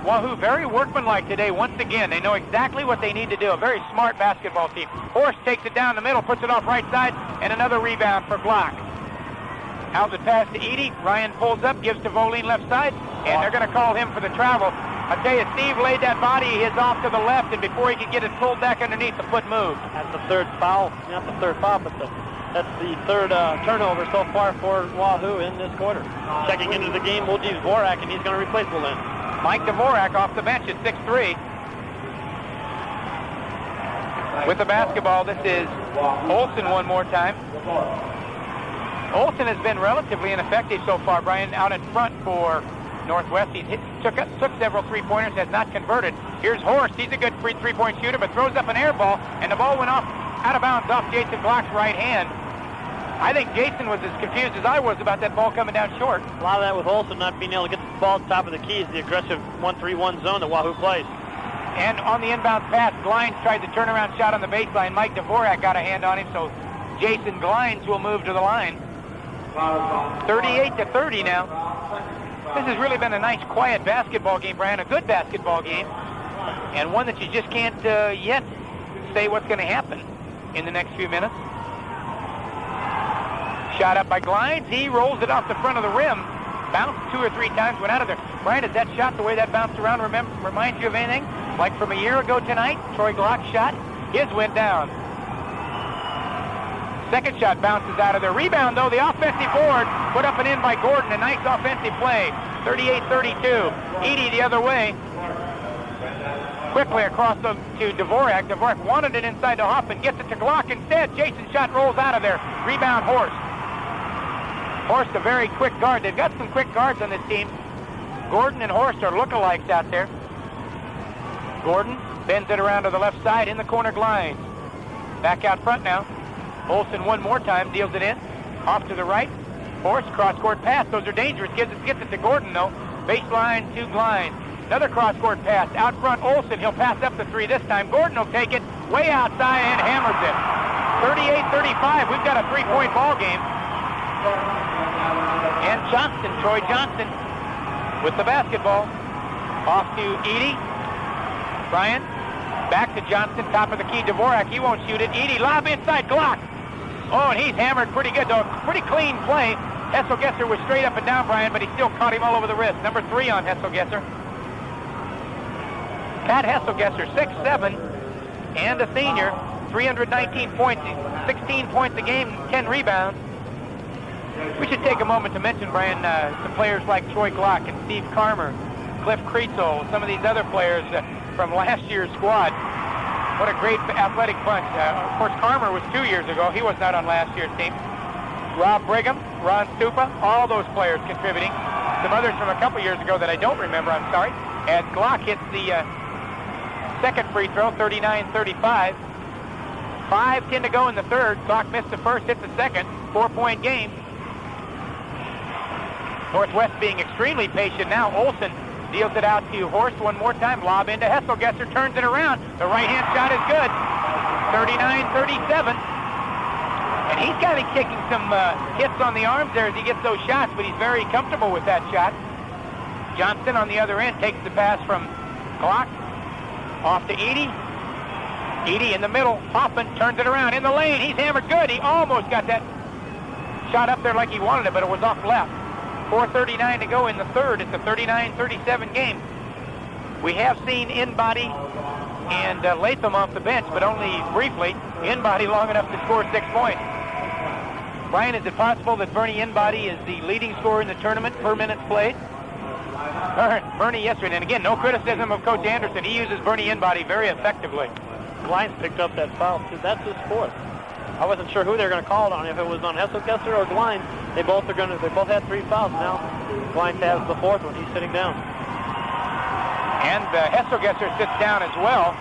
Wahoo very workmanlike today once again. They know exactly what they need to do. A very smart basketball team. Horst takes it down the middle, puts it off right side, and another rebound for Glock. Outlet pass to Edie. Ryan pulls up, gives to Bolin left side, and they're going to call him for the travel. I tell you, Steve laid that body his off to the left, and before he could get it pulled back underneath, the foot moved. That's the third foul. Not the third foul, but that's the third turnover so far for Wahoo in this quarter. Checking into the game, Wojciech Dvorak, and he's going to replace Bolin. Mike Dvorak off the bench at 6'3". With the basketball, this is Olson one more time. Olson has been relatively ineffective so far, Brian, out in front for Northwest. He took several three-pointers, has not converted. Here's Horst. He's a good three-point shooter, but throws up an air ball, and the ball went off out of bounds off Jason Glock's right hand. I think Jason was as confused as I was about that ball coming down short. A lot of that with Olson not being able to get the ball at the top of the key is the aggressive 1-3-1 zone that Wahoo plays. And on the inbound pass, Glines tried the turnaround shot on the baseline. Mike Dvorak got a hand on him, so Jason Glines will move to the line. 38-30 now. This has really been a nice, quiet basketball game, Brian. A good basketball game, and one that you just can't yet say what's going to happen in the next few minutes. Shot up by Glines. He rolls it off the front of the rim. Bounced 2 or 3 times, went out of there. Brian, is that shot, the way that bounced around, remind you of anything? Like from a year ago tonight, Troy Glock's shot, his went down. Second shot bounces out of there. Rebound, though, the offensive board put up and in by Gordon. A nice offensive play. 38-32. Edie the other way. Quickly across to Dvorak. Dvorak wanted it inside to Hoffman. Gets it to Glock instead. Jason's shot rolls out of there. Rebound, Horst. Horst, a very quick guard. They've got some quick guards on this team. Gordon and Horst are lookalikes out there. Gordon bends it around to the left side. In the corner, Glines. Back out front now. Olson one more time, deals it in. Off to the right. Horst, cross-court pass. Those are dangerous. Gets it to Gordon, though. Baseline to Glines. Another cross-court pass. Out front, Olson. He'll pass up the 3 this time. Gordon will take it way outside and hammers it. 38-35. We've got a 3-point ball game. And Johnston, Troy Johnston, with the basketball. Off to Edie. Brian. Back to Johnston, top of the key. Dvorak, he won't shoot it. Edie, lob inside, Glock. Oh, and he's hammered pretty good, though. Pretty clean play. Hesselgesser was straight up and down, Brian, but he still caught him all over the wrist. Number 3 on Hesselgesser. Pat Hesselgesser, 6'7", and a senior, 319 points, 16 points a game, 10 rebounds. We should take a moment to mention, Brian, some players like Troy Glock and Steve Karmer, Cliff Creetzel, some of these other players from last year's squad. What a great athletic bunch. Of course, Karmer was 2 years ago. He was not on last year's team. Rob Brigham, Ron Stupa, all those players contributing. Some others from a couple years ago that I don't remember, I'm sorry. As Glock hits the second free throw, 39-35. 5:10 to go in the third. Glock missed the first, hit the second. 4-point game. Northwest being extremely patient now. Olsen deals it out to Horst one more time. Lob into Hesselgesser, turns it around. The right-hand shot is good. 39-37. And he's kind of kicking some hits on the arms there as he gets those shots, but he's very comfortable with that shot. Johnston on the other end takes the pass from Glock. Off to Edie. Edie in the middle. Hoffman turns it around in the lane. He's hammered good. He almost got that shot up there like he wanted it, but it was off left. 4:39 to go in the third. It's a 39-37 game. We have seen Inbody and Latham off the bench, but only briefly. Inbody long enough to score 6 points. Brian, is it possible that Bernie Inbody is the leading scorer in the tournament per minutes played? Bernie yesterday, and again, no criticism of Coach Anderson. He uses Bernie Inbody very effectively. Glines picked up that foul, too. That's his fourth. I wasn't sure who they were going to call it on, if it was on Hesselgesser or Glines. They both had 3 fouls now. Glines has the fourth one. He's sitting down. And Hesselgesser sits down as well.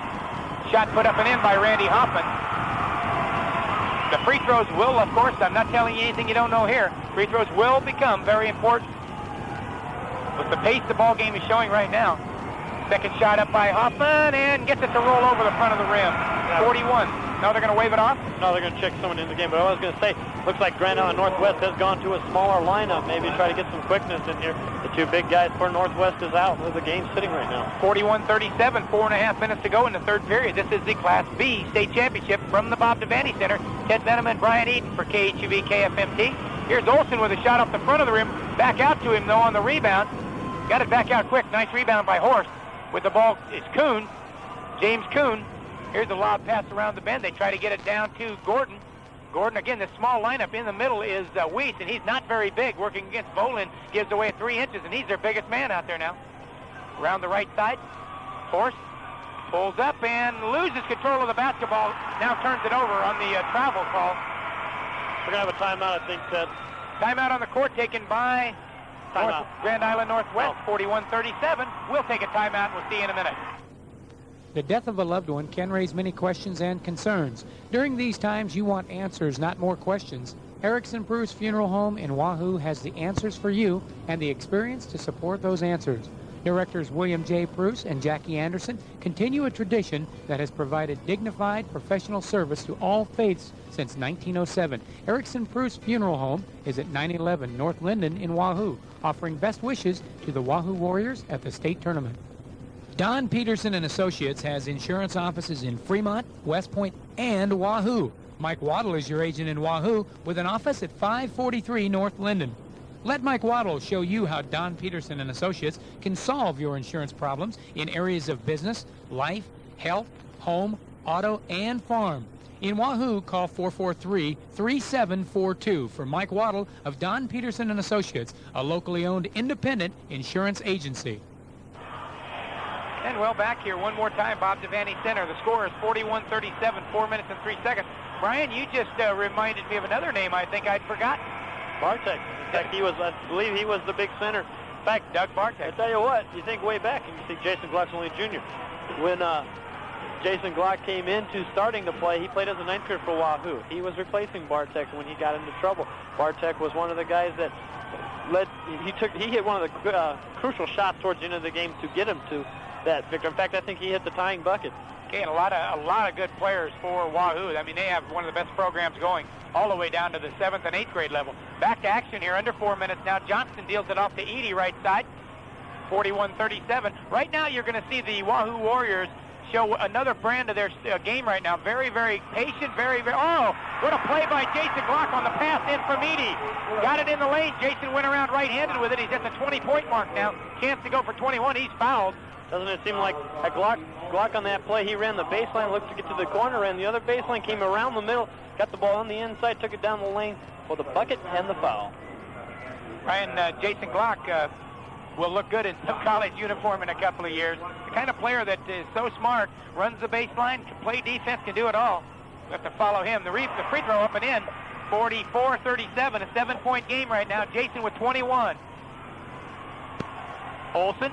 Shot put up and in by Randy Hoffman. The free throws will, of course, I'm not telling you anything you don't know here. Free throws will become very important. With the pace the ball game is showing right now. Second shot up by Hoffman and gets it to roll over the front of the rim. 41. Now they're going to wave it off? No, they're going to check someone in the game. But I was going to say, looks like Grand Island Northwest has gone to a smaller lineup. Maybe try to get some quickness in here. The 2 big guys for Northwest is out. The game's sitting right now. 41-37, 4.5 minutes to go in the third period. This is the Class B state championship from the Bob Devaney Center. Ted Benham and Brian Eden for KHUV KFMT. Here's Olsen with a shot off the front of the rim. Back out to him, though, on the rebound. Got it back out quick. Nice rebound by Horst. With the ball is Kuhn, James Kuhn. Here's the lob pass around the bend. They try to get it down to Gordon. Gordon, again, the small lineup in the middle is Weiss, and he's not very big. Working against Volin, gives away 3 inches, and he's their biggest man out there now. Around the right side, Horst pulls up and loses control of the basketball. Now turns it over on the travel call. We're going to have a timeout, I think, Ted. Timeout on the court taken by Grand Island Northwest, 41-37. We'll take a timeout. We'll see you in a minute. The death of a loved one can raise many questions and concerns. During these times, you want answers, not more questions. Erickson Bruce Funeral Home in Wahoo has the answers for you and the experience to support those answers. Directors William J. Bruce and Jackie Anderson continue a tradition that has provided dignified professional service to all faiths since 1907. Erickson Bruce Funeral Home is at 911 North Linden in Wahoo, offering best wishes to the Wahoo Warriors at the state tournament. Don Peterson and Associates has insurance offices in Fremont, West Point, and Wahoo. Mike Waddle is your agent in Wahoo with an office at 543 North Linden. Let Mike Waddle show you how Don Peterson and Associates can solve your insurance problems in areas of business, life, health, home, auto, and farm. In Wahoo, call 443-3742 for Mike Waddle of Don Peterson and Associates, a locally owned independent insurance agency. And well, back here one more time, Bob Devaney Center. The score is 41-37, 4 minutes and 3 seconds. Brian, you just reminded me of another name I think I'd forgotten. Bartek. In fact, I believe he was the big center. In fact, Doug Bartek. I tell you what, you think way back, and you think Jason Glock's only a junior. When Jason Glock came into starting to play, he played as a 9th grader for Wahoo. He was replacing Bartek when he got into trouble. Bartek was one of the guys that he hit one of the crucial shots towards the end of the game to get him to that victory. In fact, I think he hit the tying bucket. Okay, and a lot of good players for Wahoo. I mean, they have one of the best programs going all the way down to the 7th and 8th grade level. Back to action here, under 4 minutes now. Johnston deals it off to Edie, right side. 41-37. Right now, you're going to see the Wahoo Warriors show another brand of their game right now. Very, very patient, oh, what a play by Jason Glock on the pass in from Edie. Got it in the lane. Jason went around right-handed with it. He's at the 20-point mark now. Chance to go for 21. He's fouled. Doesn't it seem like a Glock on that play? He ran the baseline, looked to get to the corner, ran the other baseline, came around the middle, got the ball on the inside, took it down the lane for the bucket and the foul. Ryan, Jason Glock will look good in some college uniform in a couple of years. The kind of player that is so smart, runs the baseline, can play defense, can do it all. We have to follow him. The free throw up and in. 44-37, a 7-point game right now. Jason with 21. Olsen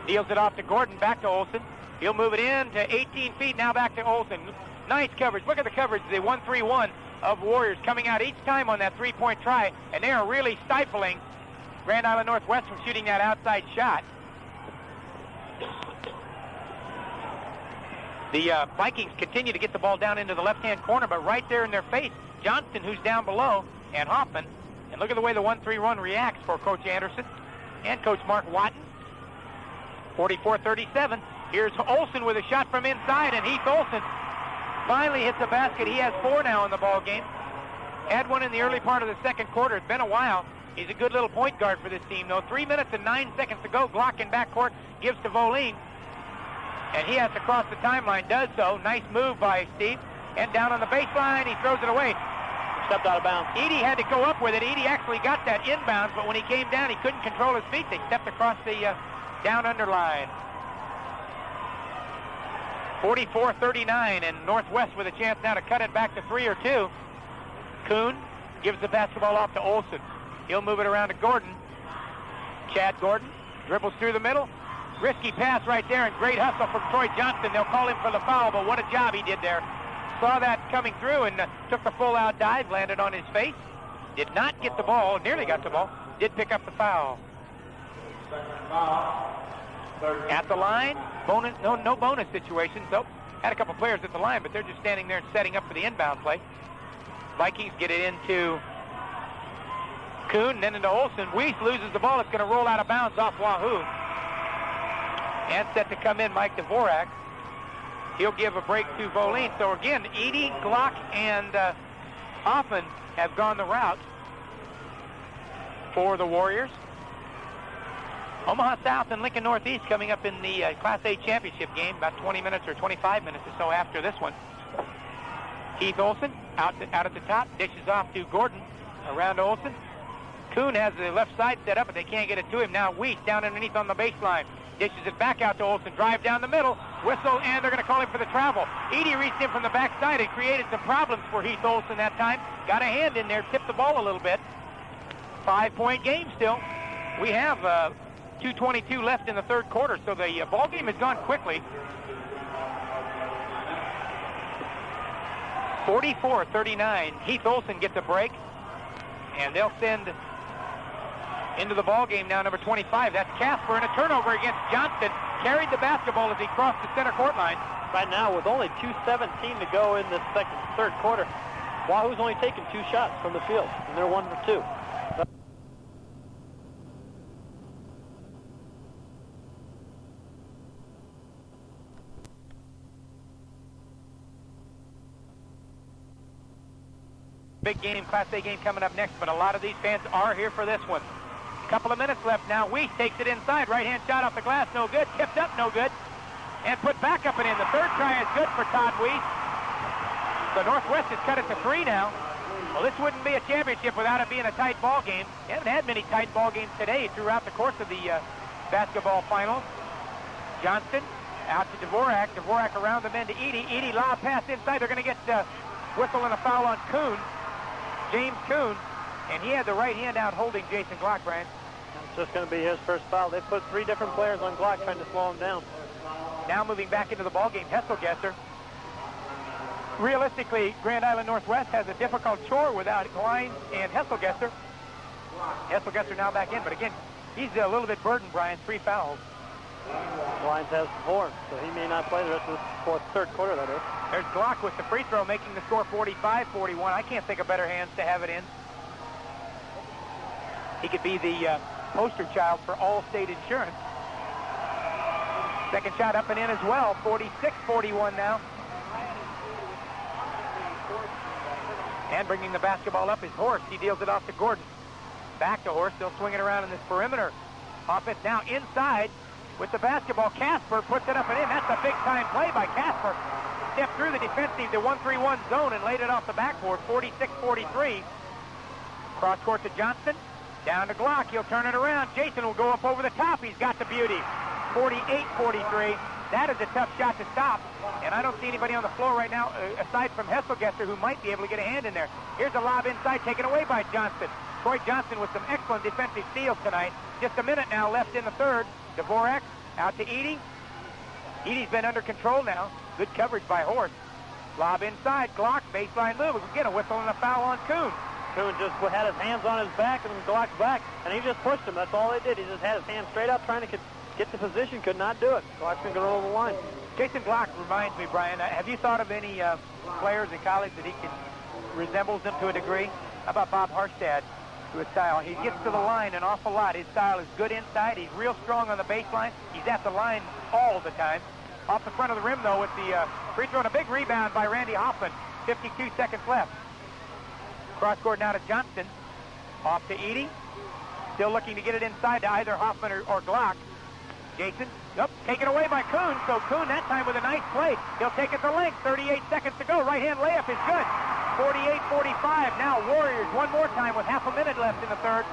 deals it off to Gordon, back to Olsen. He'll move it in to 18 feet, now back to Olsen. Nice coverage. Look at the coverage, the 1-3-1 of Warriors coming out each time on that three-point try, and they are really stifling Grand Island Northwest from shooting that outside shot. The Vikings continue to get the ball down into the left-hand corner, but right there in their face, Johnston, who's down below, and Hoffman. And look at the way the 1-3 reacts for Coach Anderson and Coach Mark Watton. 44-37. Here's Olsen with a shot from inside, and Heath Olsen finally hits a basket. He has 4 now in the ball game. Had one in the early part of the second quarter. It's been a while. He's a good little point guard for this team, though. 3 minutes and 9 seconds to go. Glock in backcourt gives to Voline. And he has to cross the timeline, does so. Nice move by Steve. And down on the baseline, he throws it away. Stepped out of bounds. Edie had to go up with it. Edie actually got that inbounds, but when he came down, he couldn't control his feet. They stepped across the down-under line. 44-39, and Northwest with a chance now to cut it back to 3 or 2. Kuhn gives the basketball off to Olsen. He'll move it around to Gordon. Chad Gordon dribbles through the middle. Risky pass right there, and great hustle from Troy Johnston. They'll call him for the foul, but what a job he did there. Saw that coming through and took the full-out dive, landed on his face. Did not get the ball, nearly got the ball. Did pick up the foul. At the line, bonus, no bonus situation. So had a couple players at the line, but they're just standing there and setting up for the inbound play. Vikings get it into Kuhn, then into Olsen. Weiss loses the ball. It's going to roll out of bounds off Wahoo. And set to come in, Mike Dvorak. He'll give a break to Voline. So again, Edie, Glock, and Hoffman have gone the route for the Warriors. Omaha South and Lincoln Northeast coming up in the Class A championship game, about 20 minutes or 25 minutes or so after this one. Heath Olsen out at the top, dishes off to Gordon, around to Olsen. Kuhn has the left side set up, but they can't get it to him. Now Weiss down underneath on the baseline. Dishes it back out to Olsen. Drive down the middle. Whistle, and they're going to call him for the travel. Edie reached in from the backside and created some problems for Heath Olsen that time. Got a hand in there, tipped the ball a little bit. 5-point game still. We have 2:22 left in the third quarter, so the ball game has gone quickly. 44-39. Heath Olsen gets a break, and they'll send into the ball game now number 25. That's Casper, and a turnover against Johnston. Carried the basketball as he crossed the center court line. Right now, with only 2:17 to go in the third quarter, Wahoo's only taken 2 shots from the field, and they're 1 for 2. Big game, Class A game coming up next, but a lot of these fans are here for this one. Couple of minutes left now. Weiss takes it inside. Right-hand shot off the glass, no good. Tipped up, no good. And put back up and in. The third try is good for Todd Weiss. So Northwest has cut it to 3 now. Well, this wouldn't be a championship without it being a tight ball game. You haven't had many tight ball games today throughout the course of the basketball finals. Johnston out to Dvorak. Dvorak around the men to Edie. Edie lob pass inside. They're going to get whistle and a foul on Kuhn. James Kuhn. And he had the right hand out holding Jason Glock, Brian. It's just going to be his first foul. They put 3 different players on Glock trying to slow him down. Now moving back into the ballgame, Hesselgesser. Realistically, Grand Island Northwest has a difficult chore without Glines and Hesselgesser. Hesselgesser now back in, but again, he's a little bit burdened, Brian. 3 fouls. Glines has 4, so he may not play the rest of the third quarter, that is. There's Glock with the free throw, making the score 45-41. I can't think of better hands to have it in. He could be the poster child for Allstate Insurance. Second shot up and in as well. 46-41 now. And bringing the basketball up is Horst. He deals it off to Gordon. Back to Horst. Still swinging around in this perimeter. Offense now inside with the basketball. Casper puts it up and in. That's a big-time play by Casper. Stepped through the defensive, the 1-3-1 zone and laid it off the backboard. 46-43. Cross court to Johnston. Down to Glock. He'll turn it around. Jason will go up over the top. He's got the beauty. 48-43. That is a tough shot to stop. And I don't see anybody on the floor right now aside from Hesselgesser who might be able to get a hand in there. Here's a lob inside taken away by Johnston. Troy Johnston with some excellent defensive steals tonight. Just a minute now left in the third. Dvorak out to Edie. Edie's been under control now. Good coverage by Horst. Lob inside. Glock, baseline move. We get a whistle and a foul on Kuhn. Kuhn just had his hands on his back and Glock's back, and he just pushed him. That's all they did. He just had his hands straight up trying to get the position, could not do it. Glock's going to go over the line. Jason Glock reminds me, Brian, have you thought of any players in college that resembles him to a degree? How about Bob Harstad to his style? He gets to the line an awful lot. His style is good inside. He's real strong on the baseline. He's at the line all the time. Off the front of the rim, though, with the free throw and a big rebound by Randy Hoffman. 52 seconds left. Cross court now to Johnston. Off to Edie. Still looking to get it inside to either Hoffman or Glock. Jason, taken away by Kuhn. So Kuhn that time with a nice play. He'll take it to length. 38 seconds to go. Right-hand layup is good. 48-45. Now Warriors one more time with half a minute left in the third.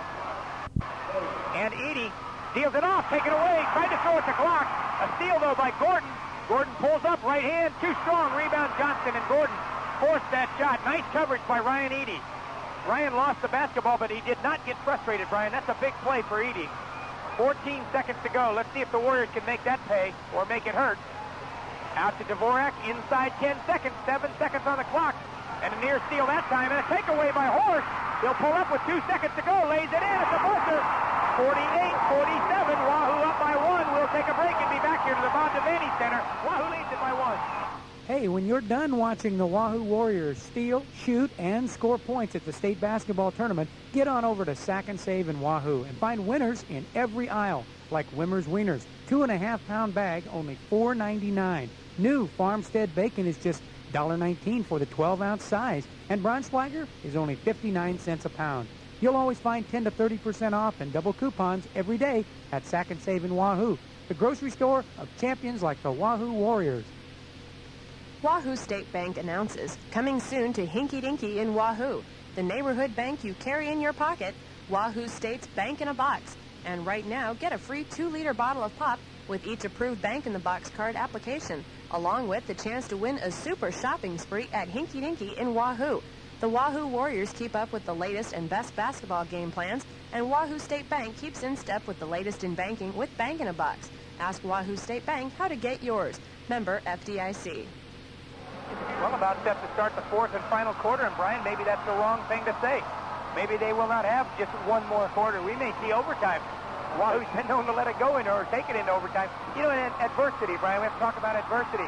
And Edie deals it off. Taken away. Tried to throw it to Glock. A steal, though, by Gordon. Gordon pulls up. Right hand. Too strong. Rebound Johnston, and Gordon forced that shot. Nice coverage by Ryan Edie. Ryan lost the basketball, but he did not get frustrated, Brian. That's a big play for Edie. 14 seconds to go. Let's see if the Warriors can make that pay or make it hurt. Out to Dvorak, inside 10 seconds, 7 seconds on the clock. And a near steal that time, and a takeaway by Horst. He'll pull up with 2 seconds to go, lays it in at the buzzer. 48-47, Wahoo up by one. We'll take a break and be back here to the Bob Devaney Center. Wahoo leads it by one. Hey, when you're done watching the Wahoo Warriors steal, shoot, and score points at the state basketball tournament, get on over to Sack and Save in Wahoo and find winners in every aisle, like Wimmer's Wieners, 2.5-pound bag, only $4.99. New Farmstead bacon is just $1.19 for the 12-ounce size, and Braunschweiger is only 59 cents a pound. You'll always find 10 to 30% off and double coupons every day at Sack and Save in Wahoo, the grocery store of champions like the Wahoo Warriors. Wahoo State Bank announces, coming soon to Hinky Dinky in Wahoo, the neighborhood bank you carry in your pocket, Wahoo State's Bank in a Box. And right now, get a free 2-liter bottle of pop with each approved Bank in the Box card application, along with the chance to win a super shopping spree at Hinky Dinky in Wahoo. The Wahoo Warriors keep up with the latest and best basketball game plans, and Wahoo State Bank keeps in step with the latest in banking with Bank in a Box. Ask Wahoo State Bank how to get yours. Member FDIC. Well, about set to start the fourth and final quarter, and Brian, maybe that's the wrong thing to say. Maybe they will not have just one more quarter. We may see overtime. Wahoo's been known to let it go in or take it into overtime. You know, in adversity, Brian, we have to talk about adversity.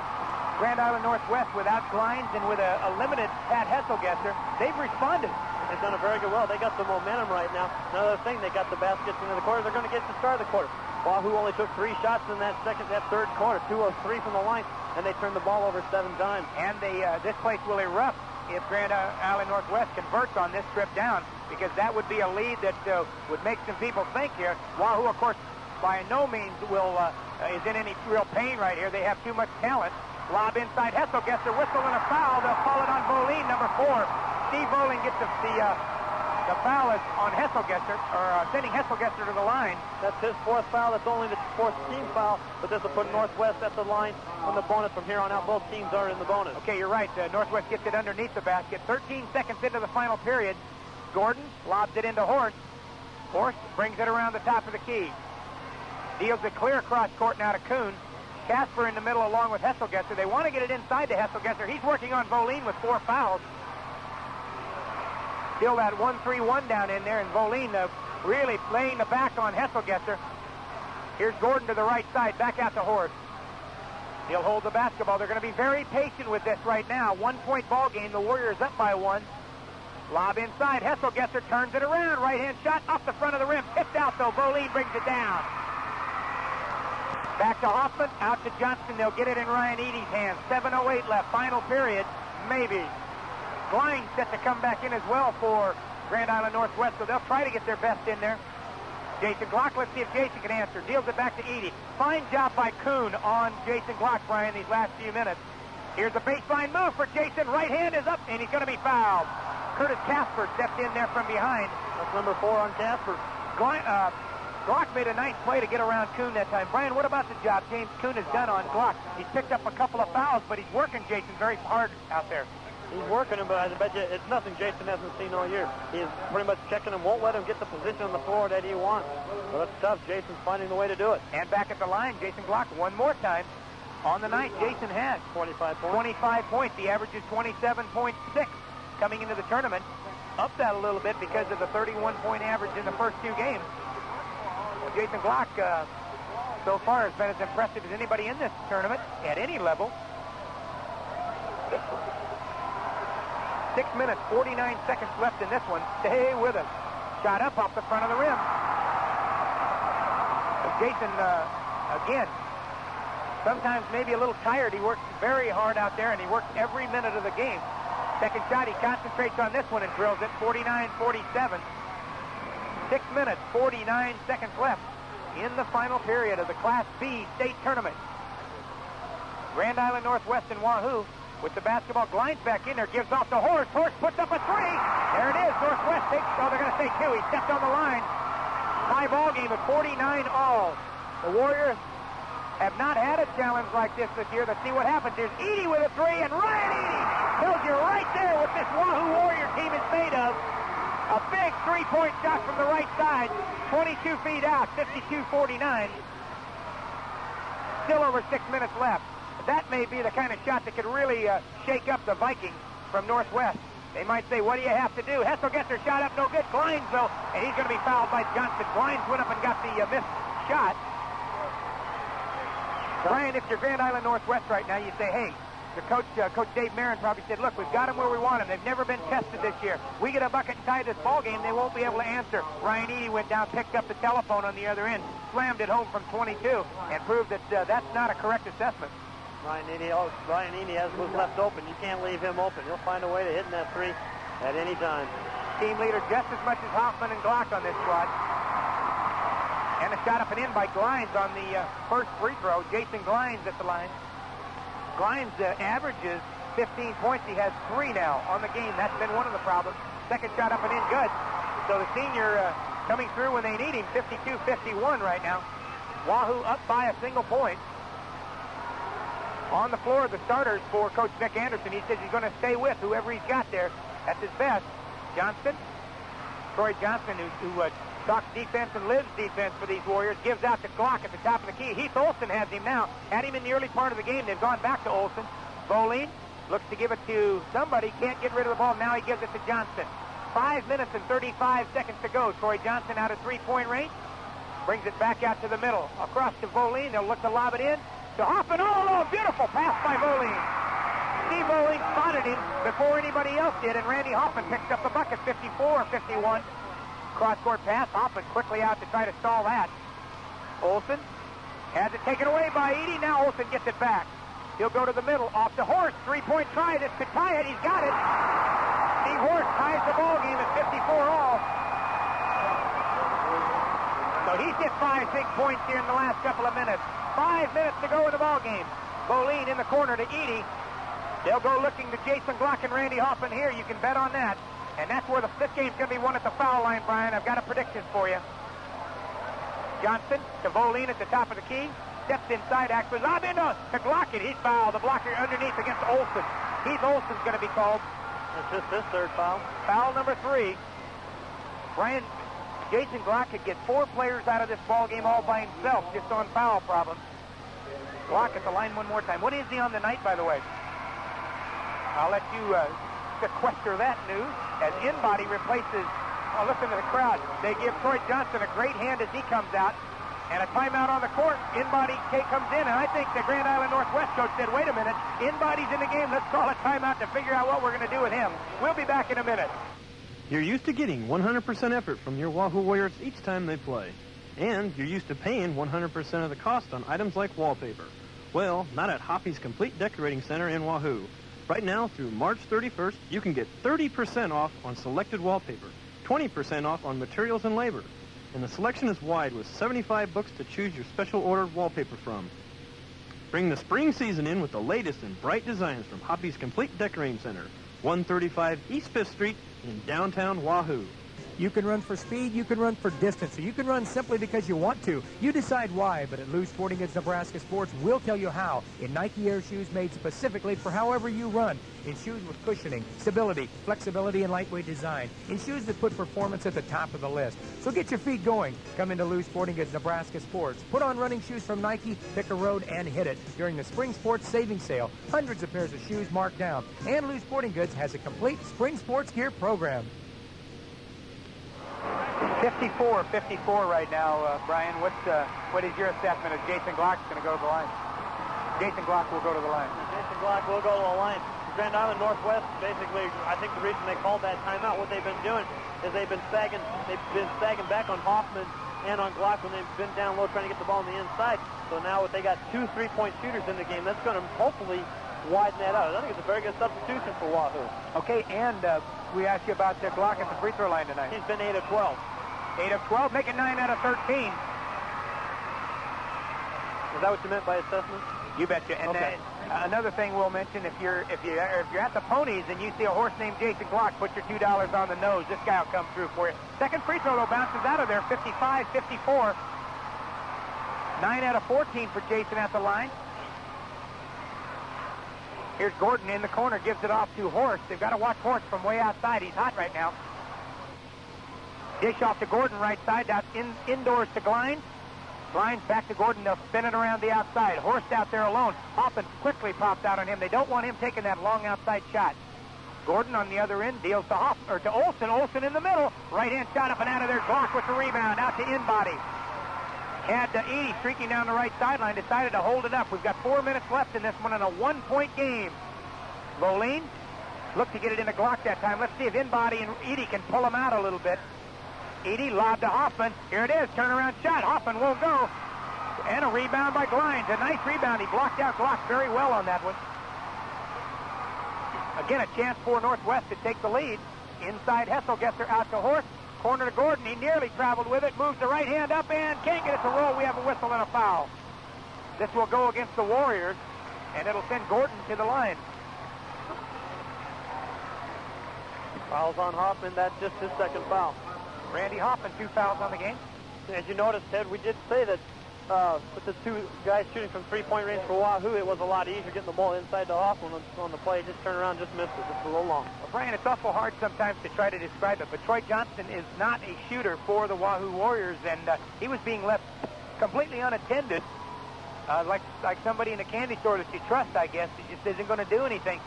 Grand Island Northwest without Glines and with a limited Pat Hesselgesser, they've responded. They've done a very good well. They got the momentum right now. Another thing, they got the baskets into the quarter. They're going to get to start of the quarter. Wahoo only took 3 shots in that third quarter, 2 of 3 from the line, and they turned the ball over 7 times. And this place will erupt if Grand Island Northwest converts on this trip down, because that would be a lead that would make some people think here. Wahoo, of course, by no means is in any real pain right here. They have too much talent. Lob inside Hesselgesser, whistle and a foul. They'll call it on Voline, number 4. Steve Voline gets the foul is on Hesselgesser, or sending Hesselgesser to the line. That's his 4th foul. That's only the 4th team foul, but this will put Northwest at the line on the bonus from here on out. Both teams are in the bonus. Okay, you're right. Northwest gets it underneath the basket. 13 seconds into the final period. Gordon lobs it into Horst. Horst brings it around the top of the key. Deals it clear across court now to Kuhn. Casper in the middle along with Hesselgesser. They want to get it inside to Hesselgesser. He's working on Voline with 4 fouls. Still that 1-3-1 down in there, and Voline really laying the back on Hesselgesser. Here's Gordon to the right side, back out to Horst. He'll hold the basketball. They're going to be very patient with this right now. 1-point ball game. The Warriors up by 1. Lob inside. Hesselgesser turns it around. Right-hand shot off the front of the rim. Tipped out, though. Voline brings it down. Back to Hoffman, out to Johnston. They'll get it in Ryan Eady's hands. 7:08 left, final period, maybe. Blind set to come back in as well for Grand Island Northwest, so they'll try to get their best in there. Jason Glock, let's see if Jason can answer. Deals it back to Eady. Fine job by Kuhn on Jason Glock, Brian, these last few minutes. Here's a baseline move for Jason. Right hand is up, and he's going to be fouled. Curtis Casper stepped in there from behind. That's number 4 on Casper. Glock made a nice play to get around Kuhn that time. Brian, what about the job James Kuhn has done on Glock? He's picked up a couple of fouls, but he's working Jason very hard out there. He's working him, but I bet you it's nothing Jason hasn't seen all year. He's pretty much checking him, won't let him get the position on the floor that he wants. Well, that's tough. Jason's finding the way to do it. And back at the line, Jason Glock one more time. On the night, Jason has 25 points. 25 points. The average is 27.6 coming into the tournament. Up that a little bit because of the 31-point average in the first 2 games. Well, Jason Glock so far has been as impressive as anybody in this tournament at any level. 6 minutes, 49 seconds left in this one. Stay with us. Shot up off the front of the rim. Jason, again, sometimes maybe a little tired. He works very hard out there, and he works every minute of the game. Second shot, he concentrates on this one and drills it. 49-47. 6 minutes, 49 seconds left in the final period of the Class B state tournament. Grand Island Northwest and Wahoo with the basketball. Glinds back in there, gives off to Horst. Horst puts up a 3. There it is. Northwest takes, oh, they're going to say 2. He stepped on the line. High ball game at 49 all. The Warriors have not had a challenge like this year. Let's see what happens. There's Eady with a 3, and Ryan Eady tells you right there what this Wahoo Warrior team is made of. A big 3-point shot from the right side. 22 feet out, 52-49. Still over 6 minutes left. That may be the kind of shot that could really shake up the Vikings from Northwest. They might say, what do you have to do? Hessel gets her shot up, no good. Glinds, though, and he's going to be fouled by Johnston. Glinds went up and got the missed shot. Brian, if you're Grand Island Northwest right now, you say, hey, the coach Dave Marin probably said, look, we've got them where we want them. They've never been tested this year. We get a bucket and tie this ball game, they won't be able to answer. Ryan Eady went down, picked up the telephone on the other end, slammed it home from 22, and proved that that's not a correct assessment. Ryan Eady was left open. You can't leave him open. He'll find a way to hit in that 3 at any time. Team leader just as much as Hoffman and Glock on this squad. And a shot up and in by Glinds on the first free throw. Jason Glinds at the line. Glinds averages 15 points. He has 3 now on the game. That's been one of the problems. Second shot up and in, good. So the senior coming through when they need him. 52-51 right now. Wahoo up by a single point. On the floor, the starters for Coach Nick Anderson. He says he's going to stay with whoever he's got there at his best. Johnston, Troy Johnston, who talks defense and lives defense for these Warriors, gives out to Glock at the top of the key. Heath Olson has him now. Had him in the early part of the game. They've gone back to Olson. Boline looks to give it to somebody. Can't get rid of the ball. Now he gives it to Johnston. 5 minutes and 35 seconds to go. Troy Johnston out of 3-point range. Brings it back out to the middle. Across to Boline. They'll look to lob it in. To Hoffman, oh, beautiful pass by Boline. Steve Boline spotted him before anybody else did, and Randy Hoffman picked up the bucket, 54-51. Cross-court pass, Hoffman quickly out to try to stall that. Olson has it taken away by Eady. Now Olson gets it back. He'll go to the middle, off to Horst. 3-point try, this could tie it. He's got it. Steve Horst ties the ball game at 54 all. So he's hit 5 big points here in the last couple of minutes. 5 minutes to go in the ball game. Boline in the corner to Eady. They'll go looking to Jason Glock and Randy Hoffman here. You can bet on that. And that's where this game's going to be won at the foul line, Brian. I've got a prediction for you. Johnston to Boline at the top of the key. Steps inside, acts lob in to Glock, and he's fouled. The blocker underneath against Olson. Heath Olson's going to be called. That's just his 3rd foul. Foul number 3. Brian, Jason Glock could get 4 players out of this ball game all by himself just on foul problems. Glock at the line one more time. What is he on the night, by the way? I'll let you sequester that news as Inbody replaces, listen to the crowd. They give Troy Johnston a great hand as he comes out. And a timeout on the court. Inbody comes in, and I think the Grand Island Northwest coach said, wait a minute, Inbody's in the game. Let's call a timeout to figure out what we're going to do with him. We'll be back in a minute. You're used to getting 100% effort from your Wahoo Warriors each time they play. And you're used to paying 100% of the cost on items like wallpaper. Well, not at Hoppy's Complete Decorating Center in Wahoo. Right now, through March 31st, you can get 30% off on selected wallpaper, 20% off on materials and labor. And the selection is wide with 75 books to choose your special ordered wallpaper from. Bring the spring season in with the latest in bright designs from Hoppy's Complete Decorating Center, 135 East 5th Street in downtown Wahoo. You can run for speed, you can run for distance, or you can run simply because you want to. You decide why, but at Lou's Sporting Goods Nebraska Sports, we'll tell you how. In Nike Air shoes made specifically for however you run. In shoes with cushioning, stability, flexibility, and lightweight design. In shoes that put performance at the top of the list. So get your feet going. Come into Lou's Sporting Goods Nebraska Sports. Put on running shoes from Nike, pick a road, and hit it during the Spring Sports Savings Sale. Hundreds of pairs of shoes marked down. And Lou's Sporting Goods has a complete spring sports gear program. 54 right now, Brian. What is your assessment of Jason Glock's going to go to the line? Jason Glock will go to the line. Jason Glock will go to the line. Grand Island Northwest, basically, I think the reason they called that timeout, what they've been doing is they've been sagging back on Hoffman and on Glock when they've been down low trying to get the ball on the inside. So now they got 2 3-point shooters in the game. That's going to hopefully widen that out. I think it's a very good substitution for Wahoo. Okay, and we asked you about Glock at the free throw line tonight. He's been 8 of 12. 8 of 12, make it 9 out of 13. Is that what you meant by assessment? You betcha. And okay. Another thing we'll mention, if you're at the Ponies and you see a horse named Jason Glock, put your $2 on the nose. This guy will come through for you. Second free throw, though, bounces out of there, 55-54. 9 out of 14 for Jason at the line. Here's Gordon in the corner, gives it off to Horst. They've got to watch Horst from way outside. He's hot right now. Dish off to Gordon right side, out indoors to Glines. Glines back to Gordon, they'll spin it around the outside. Horst out there alone. Hoffman quickly pops out on him. They don't want him taking that long outside shot. Gordon on the other end deals to Olsen. Olsen in the middle. Right hand shot up and out of there. Glock with the rebound. Out to in-body. Had Edie streaking down the right sideline. Decided to hold it up. We've got 4 minutes left in this one in a 1-point game. Voline looked to get it into Glock that time. Let's see if in-body and Edie can pull him out a little bit. Edie lobbed to Hoffman. Here it is. Turnaround shot. Hoffman won't go. And a rebound by Glines. A nice rebound. He blocked out Glock very well on that one. Again, a chance for Northwest to take the lead. Inside Hessel gets her out to Horst. Corner to Gordon. He nearly traveled with it. Moves the right hand up and can't get it to roll. We have a whistle and a foul. This will go against the Warriors, and it'll send Gordon to the line. Fouls on Hoffman. That's just his second foul. Randy Hoffman, 2 fouls on the game. As you noticed, Ted, we did say that with the 2 guys shooting from 3-point range for Wahoo, it was a lot easier getting the ball inside to Hoffman on the play. Just turn around, just missed it. Just a little long. Well, Brian, it's awful hard sometimes to try to describe it, but Troy Johnston is not a shooter for the Wahoo Warriors, and he was being left completely unattended, like somebody in a candy store that you trust, I guess. He just isn't going to do anything.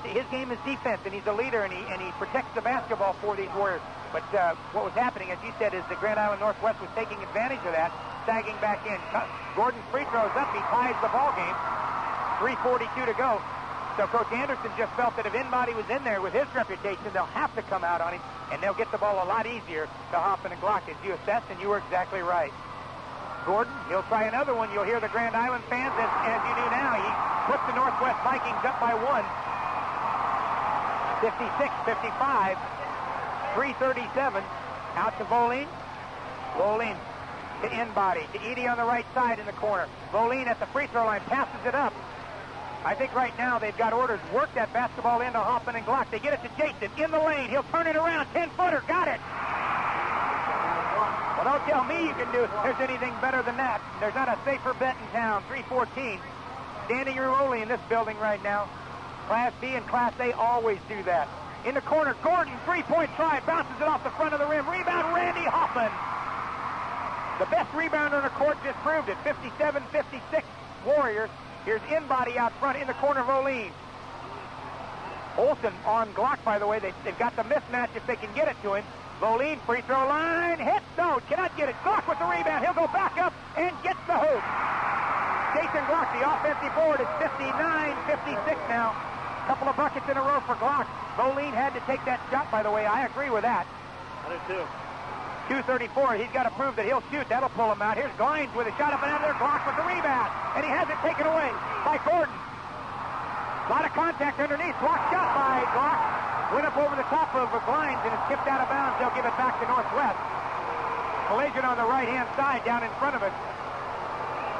His game is defense, and he's a leader, and he protects the basketball for these Warriors. But what was happening, as you said, is the Grand Island Northwest was taking advantage of that, sagging back in. Gordon's free throws up. He ties the ball game. 3:42 to go. So Coach Anderson just felt that if in-body was in there with his reputation, they'll have to come out on him, and they'll get the ball a lot easier to Hoffman and Glock, as you assessed, and you were exactly right. Gordon, he'll try another one. You'll hear the Grand Island fans, as you do now. He puts the Northwest Vikings up by 1. 56-55. 3:37. Out to Voline. Voline to in-body. To Edie on the right side in the corner. Voline at the free throw line. Passes it up. I think right now they've got orders. Work that basketball into Hoffman and Glock. They get it to Jason. In the lane. He'll turn it around. 10-footer. Got it. Well, don't tell me you can do it. There's anything better than that. There's not a safer bet in town. 3:14. Standing room only in this building right now. Class B and Class A always do that. In the corner, Gordon, 3-point try, bounces it off the front of the rim. Rebound, Randy Hoffman. The best rebounder on the court just proved it. 57-56 Warriors. Here's in-body out front in the corner, Voline. Olsen on Glock, by the way. They've got the mismatch if they can get it to him. Voline, free throw line, hit, no, cannot get it. Glock with the rebound. He'll go back up and gets the hoop. Jason Glock, the offensive board, is 59-56 now. Couple of buckets in a row for Glock. Voline had to take that shot, by the way. I agree with that. I do too. 2:34. He's got to prove that he'll shoot. That'll pull him out. Here's Glines with a shot up and out there. Glock with the rebound. And he has it taken away by Gordon. A lot of contact underneath. Block shot by Glock. Went up over the top of Glines and it's tipped out of bounds. They'll give it back to Northwest. Collision on the right-hand side down in front of it.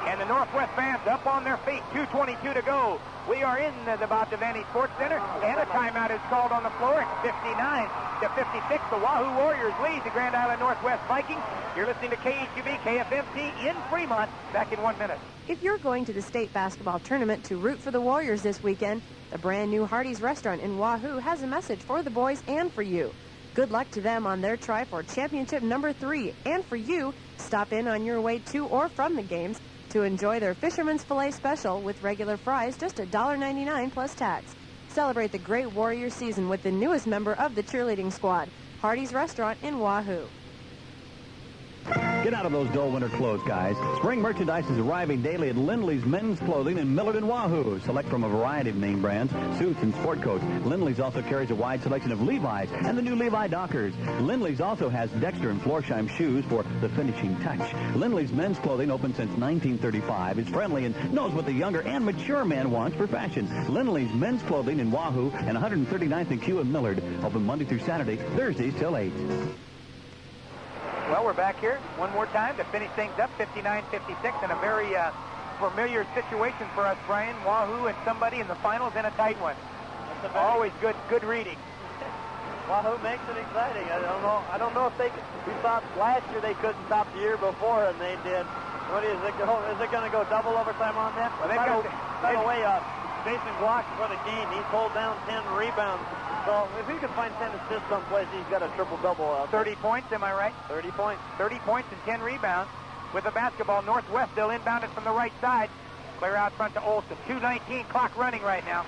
And the Northwest fans up on their feet. 2:22 to go. We are in the Botavani Sports Center, and a timeout is called on the floor. It's 59-56. The Wahoo Warriors lead the Grand Island Northwest Vikings. You're listening to KHUB, KFMT in Fremont. Back in 1 minute. If you're going to the state basketball tournament to root for the Warriors this weekend, the brand new Hardee's restaurant in Wahoo has a message for the boys and for you. Good luck to them on their try for championship number 3. And for you, stop in on your way to or from the games to enjoy their Fisherman's Filet Special with regular fries, just $1.99 plus tax. Celebrate the great Warrior season with the newest member of the cheerleading squad, Hardee's Restaurant in Wahoo. Get out of those dull winter clothes, guys. Spring merchandise is arriving daily at Lindley's Men's Clothing in Millard and Wahoo. Select from a variety of name brands, suits, and sport coats. Lindley's also carries a wide selection of Levi's and the new Levi Dockers. Lindley's also has Dexter and Florsheim shoes for the finishing touch. Lindley's Men's Clothing, open since 1935, is friendly and knows what the younger and mature man wants for fashion. Lindley's Men's Clothing in Wahoo and 139th and Q in Millard. Open Monday through Saturday, Thursdays till 8. Well, we're back here one more time to finish things up, 59-56, in a very familiar situation for us, Brian. Wahoo and somebody in the finals in a tight one. Always good reading. Wahoo makes it exciting. I don't know if they. We thought last year they couldn't top the year before, and they did. What is it? Is it going to go double overtime on them? Well, by the way, Jason Glock for the game. He's pulled down 10 rebounds. So if he can find 10 assists someplace, he's got a triple-double. 30 points, am I right? 30 points. 30 points and 10 rebounds. With the basketball, Northwest, they'll inbound it from the right side. Clear out front to Olson. 2:19 clock running right now.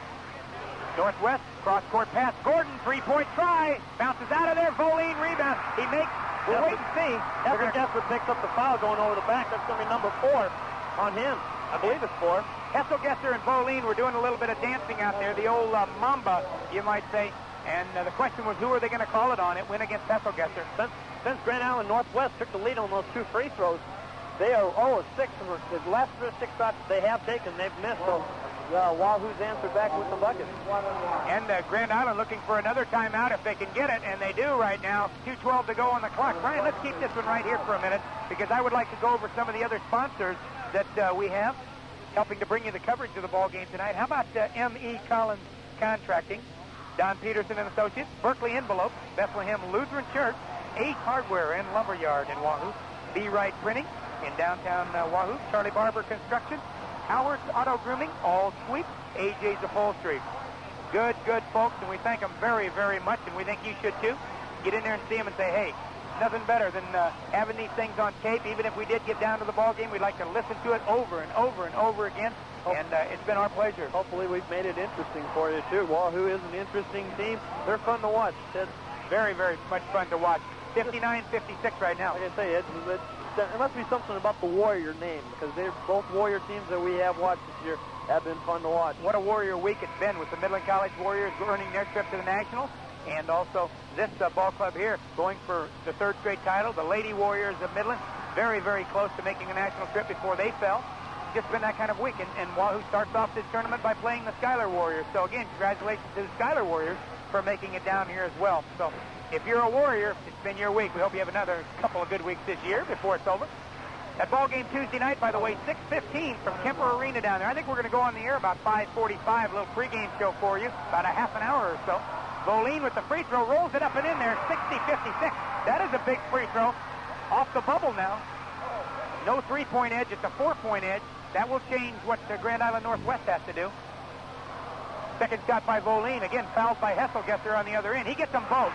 Northwest, cross-court pass. Gordon, three-point try. Bounces out of there. Voline rebound. He makes, we'll wait and see. Hesselgesser picks up the foul going over the back. That's going to be number 4 on him. I believe it's 4. Hesselgesser and Voline were doing a little bit of dancing out there. The old Mamba, you might say. And the question was, who are they going to call it on? It went against Hesselgesser. Since Grand Island Northwest took the lead on those 2 free throws, they are 0-6. The last 6 shots they have taken, they've missed. So Wahoo's answered back with the bucket. And Grand Island looking for another timeout if they can get it, and they do right now. 2:12 to go on the clock. Brian, let's keep this one right here for a minute, because I would like to go over some of the other sponsors that we have helping to bring you the coverage of the ball game tonight. How about M.E. Collins Contracting, Don Peterson and Associates, Berkeley Envelopes, Bethlehem Lutheran Church, Ace Hardware and Lumberyard in Wahoo, B. Wright Printing in downtown Wahoo, Charlie Barber Construction, Howard's Auto Grooming, All Sweep, AJ's Upholstery. Good folks, and we thank them very, very much, and we think you should too. Get in there and see them and say, hey, nothing better than having these things on tape. Even if we did get down to the ball game, we'd like to listen to it over and over and over again. And it's been our pleasure. Hopefully we've made it interesting for you, too. Wahoo is an interesting team. They're fun to watch. It's very, very much fun to watch. 59-56 right now. Like I say, there must be something about the Warrior name, because they're both Warrior teams that we have watched this year have been fun to watch. What a Warrior week it's been, with the Midland College Warriors earning their trip to the Nationals, and also this ball club here going for the 3rd straight title. The Lady Warriors of Midland, very, very close to making a national trip before they fell. Just been that kind of week, and Wahoo starts off this tournament by playing the Schuyler Warriors. So again, congratulations to the Schuyler Warriors for making it down here as well. So if you're a Warrior, it's been your week. We hope you have another couple of good weeks this year before it's over. That ball game Tuesday night, by the way, 6:15 from Kemper Arena down there. I think we're going to go on the air about 5:45, a little pregame show for you, about a half an hour or so. Voline with the free throw, rolls it up and in there, 60-56. That is a big free throw. Off the bubble now. No 3-point edge, it's a 4-point edge. That will change what Grand Island Northwest has to do. Second shot by Voline, again fouled by Hesselgesser on the other end. He gets them both.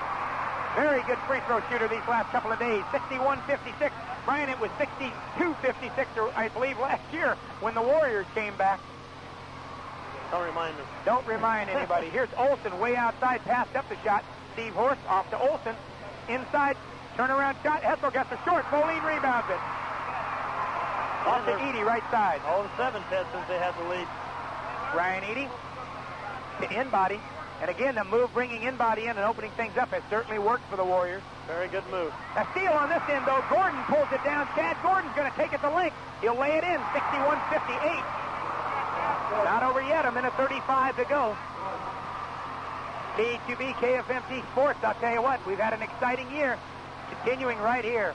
Very good free throw shooter these last couple of days. 61-56. Brian, it was 62-56, I believe, last year when the Warriors came back. Don't remind me. Don't remind anybody. Here's Olson way outside, passed up the shot. Steve Horst off to Olson. Inside, turnaround shot. Hesselgesser short. Voline rebounds it. Off to Edie, right side. 0-7, Ted, since they had the lead. Ryan Edie to in body. And again, the move bringing in-body in and opening things up has certainly worked for the Warriors. Very good move. A steal on this end, though. Gordon pulls it down. Chad Gordon's going to take it to length. He'll lay it in, 61-58. Not over yet, a minute 35 to go. B2B KFMT Sports, I'll tell you what, we've had an exciting year. Continuing right here.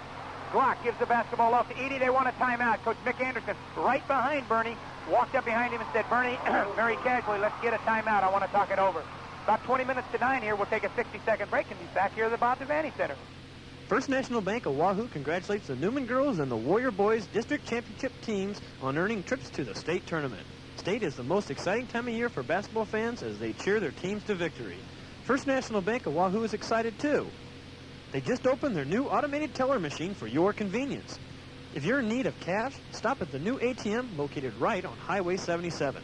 Glock gives the basketball off to Edie. They want a timeout. Coach Mick Anderson, right behind Bernie, walked up behind him and said, Bernie, very casually, let's get a timeout. I want to talk it over. About 20 minutes to 9 here. We'll take a 60-second break and be back here at the Bob Devaney Center. First National Bank of Wahoo congratulates the Newman girls and the Warrior boys district championship teams on earning trips to the state tournament. State is the most exciting time of year for basketball fans as they cheer their teams to victory. First National Bank of Wahoo is excited too. They just opened their new automated teller machine for your convenience. If you're in need of cash, stop at the new ATM located right on Highway 77.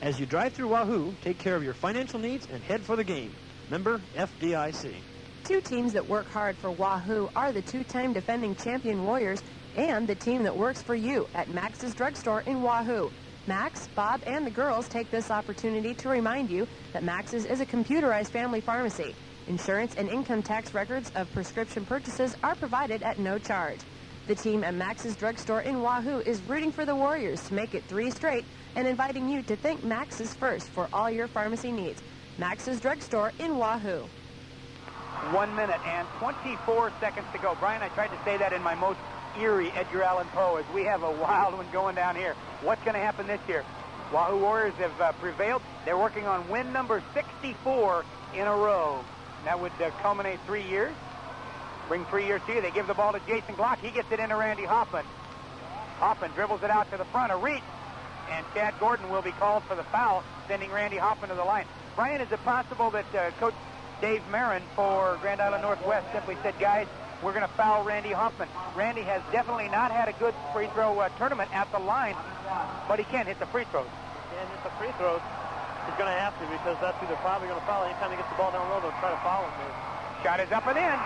As you drive through Wahoo, take care of your financial needs and head for the game. Member FDIC. Two teams that work hard for Wahoo are the two-time defending champion Warriors and the team that works for you at Max's Drugstore in Wahoo. Max, Bob, and the girls take this opportunity to remind you that Max's is a computerized family pharmacy. Insurance and income tax records of prescription purchases are provided at no charge. The team at Max's Drugstore in Wahoo is rooting for the Warriors to make it 3 straight and inviting you to think Max's first for all your pharmacy needs. Max's Drugstore in Wahoo. 1 minute and 24 seconds to go. Brian, I tried to say that in my most eerie Edgar Allan Poe as we have a wild one going down here. What's going to happen this year? Wahoo Warriors have prevailed. They're working on win number 64 in a row. That would culminate 3 years. Bring 3 years to you. They give the ball to Jason Glock. He gets it into Randy Hoffman. Hoffman dribbles it out to the front. A reach. And Chad Gordon will be called for the foul, sending Randy Hoffman to the line. Brian, is it possible that Coach Dave Marin for Grand Island Northwest simply said, guys, we're going to foul Randy Hoffman? Randy has definitely not had a good free throw tournament at the line, but he can't hit the free throws. He can't hit the free throws. He's going to have to because that's who they're probably going to foul. Anytime he gets the ball down low, they'll try to foul him there. Shot is up and in.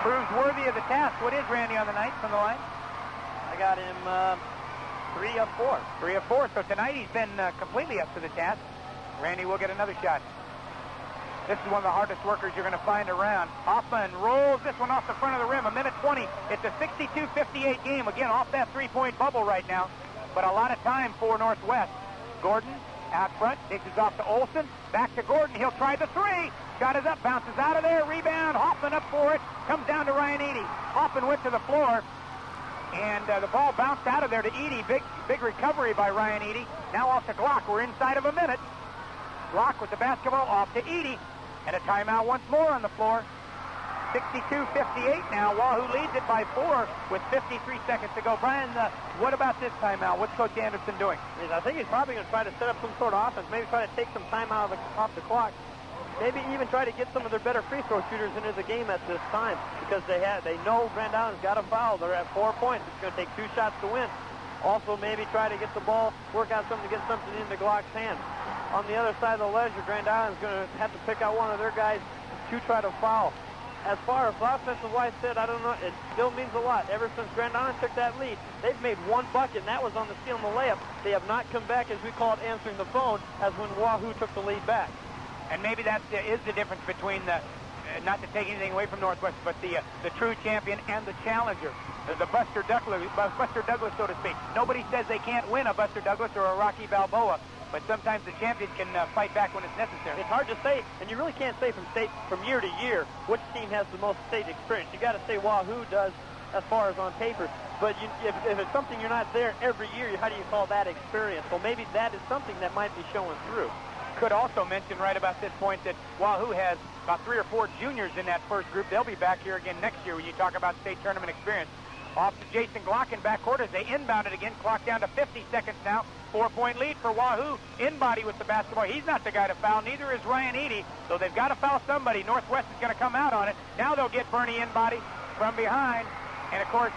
Proves worthy of the task. What is Randy on the night from the line? I got him 3 of 4. 3 of 4. So tonight he's been completely up to the task. Randy will get another shot. This is one of the hardest workers you're going to find around. Hoffman rolls this one off the front of the rim. A minute 20. It's a 62-58 game. Again, off that three-point bubble right now. But a lot of time for Northwest. Gordon out front. Dishes off to Olsen. Back to Gordon. He'll try the 3. Shot is up. Bounces out of there. Rebound. Hoffman up for it. Comes down to Ryan Eady. Hoffman went to the floor. And the ball bounced out of there to Eady. Big recovery by Ryan Eady. Now off to Glock. We're inside of a minute. Glock with the basketball off to Eady. And a timeout once more on the floor. 62-58 now. Wahoo leads it by 4 with 53 seconds to go. Brian, what about this timeout? What's Coach Anderson doing? I think he's probably going to try to set up some sort of offense. Maybe try to take some time out off the clock. Maybe even try to get some of their better free throw shooters into the game at this time because they know Grand Island's got a foul. They're at 4 points. It's going to take 2 shots to win. Also, maybe try to get the ball, work out something to get something into Glock's hands. On the other side of the ledger, Grand Island's going to have to pick out one of their guys to try to foul. As far as offensive-wise said, I don't know. It still means a lot. Ever since Grand Island took that lead, they've made 1 bucket, and that was on the steal and the layup. They have not come back, as we call it, answering the phone, as when Wahoo took the lead back. And maybe that is the difference between the, not to take anything away from Northwest, but the true champion and the challenger. The Buster Douglas, so to speak. Nobody says they can't win a Buster Douglas or a Rocky Balboa, but sometimes the champion can fight back when it's necessary. It's hard to say, and you really can't say from year to year which team has the most state experience. You got to say Wahoo does as far as on paper, but if it's something you're not there every year, how do you call that experience? Well, maybe that is something that might be showing through. Could also mention right about this point that Wahoo has about 3 or 4 juniors in that first group. They'll be back here again next year when you talk about state tournament experience. Off to Jason Glock in backcourt as they inbound it again. Clock down to 50 seconds now. 4-point lead for Wahoo. In-body with the basketball. He's not the guy to foul. Neither is Ryan Eady. So they've got to foul somebody. Northwest is going to come out on it. Now they'll get Bernie in-body from behind. And, of course,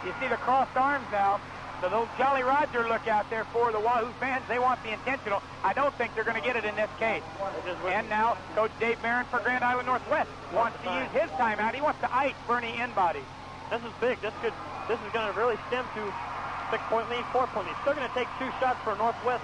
you see the crossed arms now. So those Jolly Roger look out there for the Wahoo fans. They want the intentional. I don't think they're going to get it in this case. And now Coach Dave Marin for Grand Island Northwest wants to use his timeout. He wants to ice Bernie in-body. This is big. This is going to really stem to 6-point lead, 4-point lead. Still going to take 2 shots for Northwest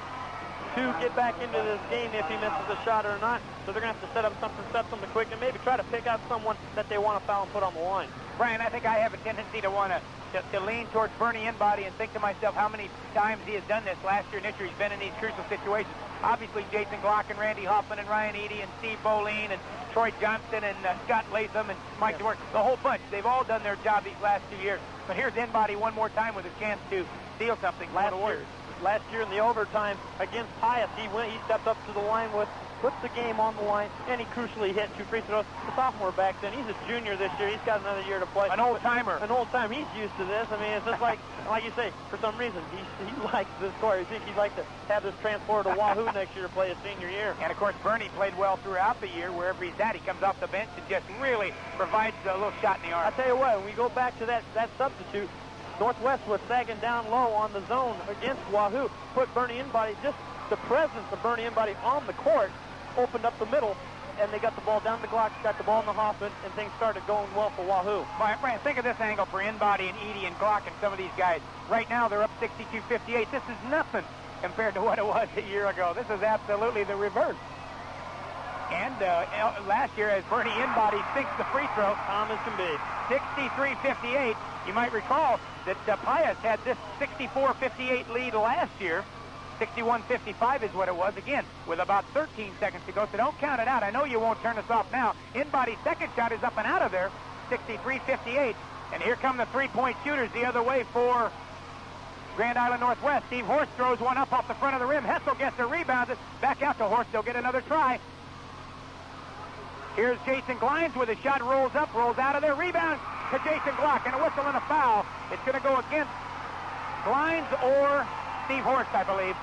to get back into this game if he misses a shot or not. so they're going to have to set up something quick and maybe try to pick out someone that they want to foul and put on the line. Brian, I think I have a tendency to want to lean towards Bernie Inbody and think to myself how many times he has done this last year and this year. He's been in these crucial situations. Obviously, Jason Glock and Randy Hoffman and Ryan Eady and Steve Boleen and Troy Johnston and Scott Latham and Mike DeWort, the whole bunch. They've all done their job these last 2 years. But here's Inbody one more time with a chance to steal something. Last year in the overtime against Pius, he stepped up to the line puts the game on the line, and he crucially hit 2 free throws. The sophomore back then, he's a junior this year. He's got another year to play. An old-timer. An old-timer. He's used to this. I mean, it's just like you say, for some reason, he likes this score. You think he'd like to have this transferred to Wahoo next year to play his senior year. And, of course, Bernie played well throughout the year. Wherever he's at, he comes off the bench and just really provides a little shot in the arm. I'll tell you what, when we go back to that substitute, Northwest was sagging down low on the zone against Wahoo, put Bernie Inbody, just the presence of Bernie Inbody on the court opened up the middle, and they got the ball down the Glock, got the ball in the Hoffman, and things started going well for Wahoo. Brian, think of this angle for Inbody and Eady and Glock and some of these guys. Right now, they're up 62-58. This is nothing compared to what it was a year ago. This is absolutely the reverse. And last year, as Bernie Inbody sinks the free throw, calm as can be. 63-58. You might recall that Pius had this 64-58 lead last year. 61-55 is what it was, again, with about 13 seconds to go, so don't count it out. I know you won't turn us off now. Inbody's second shot is up and out of there, 63-58. And here come the three-point shooters the other way for Grand Island Northwest. Steve Horst throws one up off the front of the rim. Hessel gets a rebound. Back out to Horst. They'll get another try. Here's Jason Glines with a shot, rolls up, rolls out of there. Rebound to Jason Glock, and a whistle and a foul. It's going to go against Glines or Steve Horst, I believe.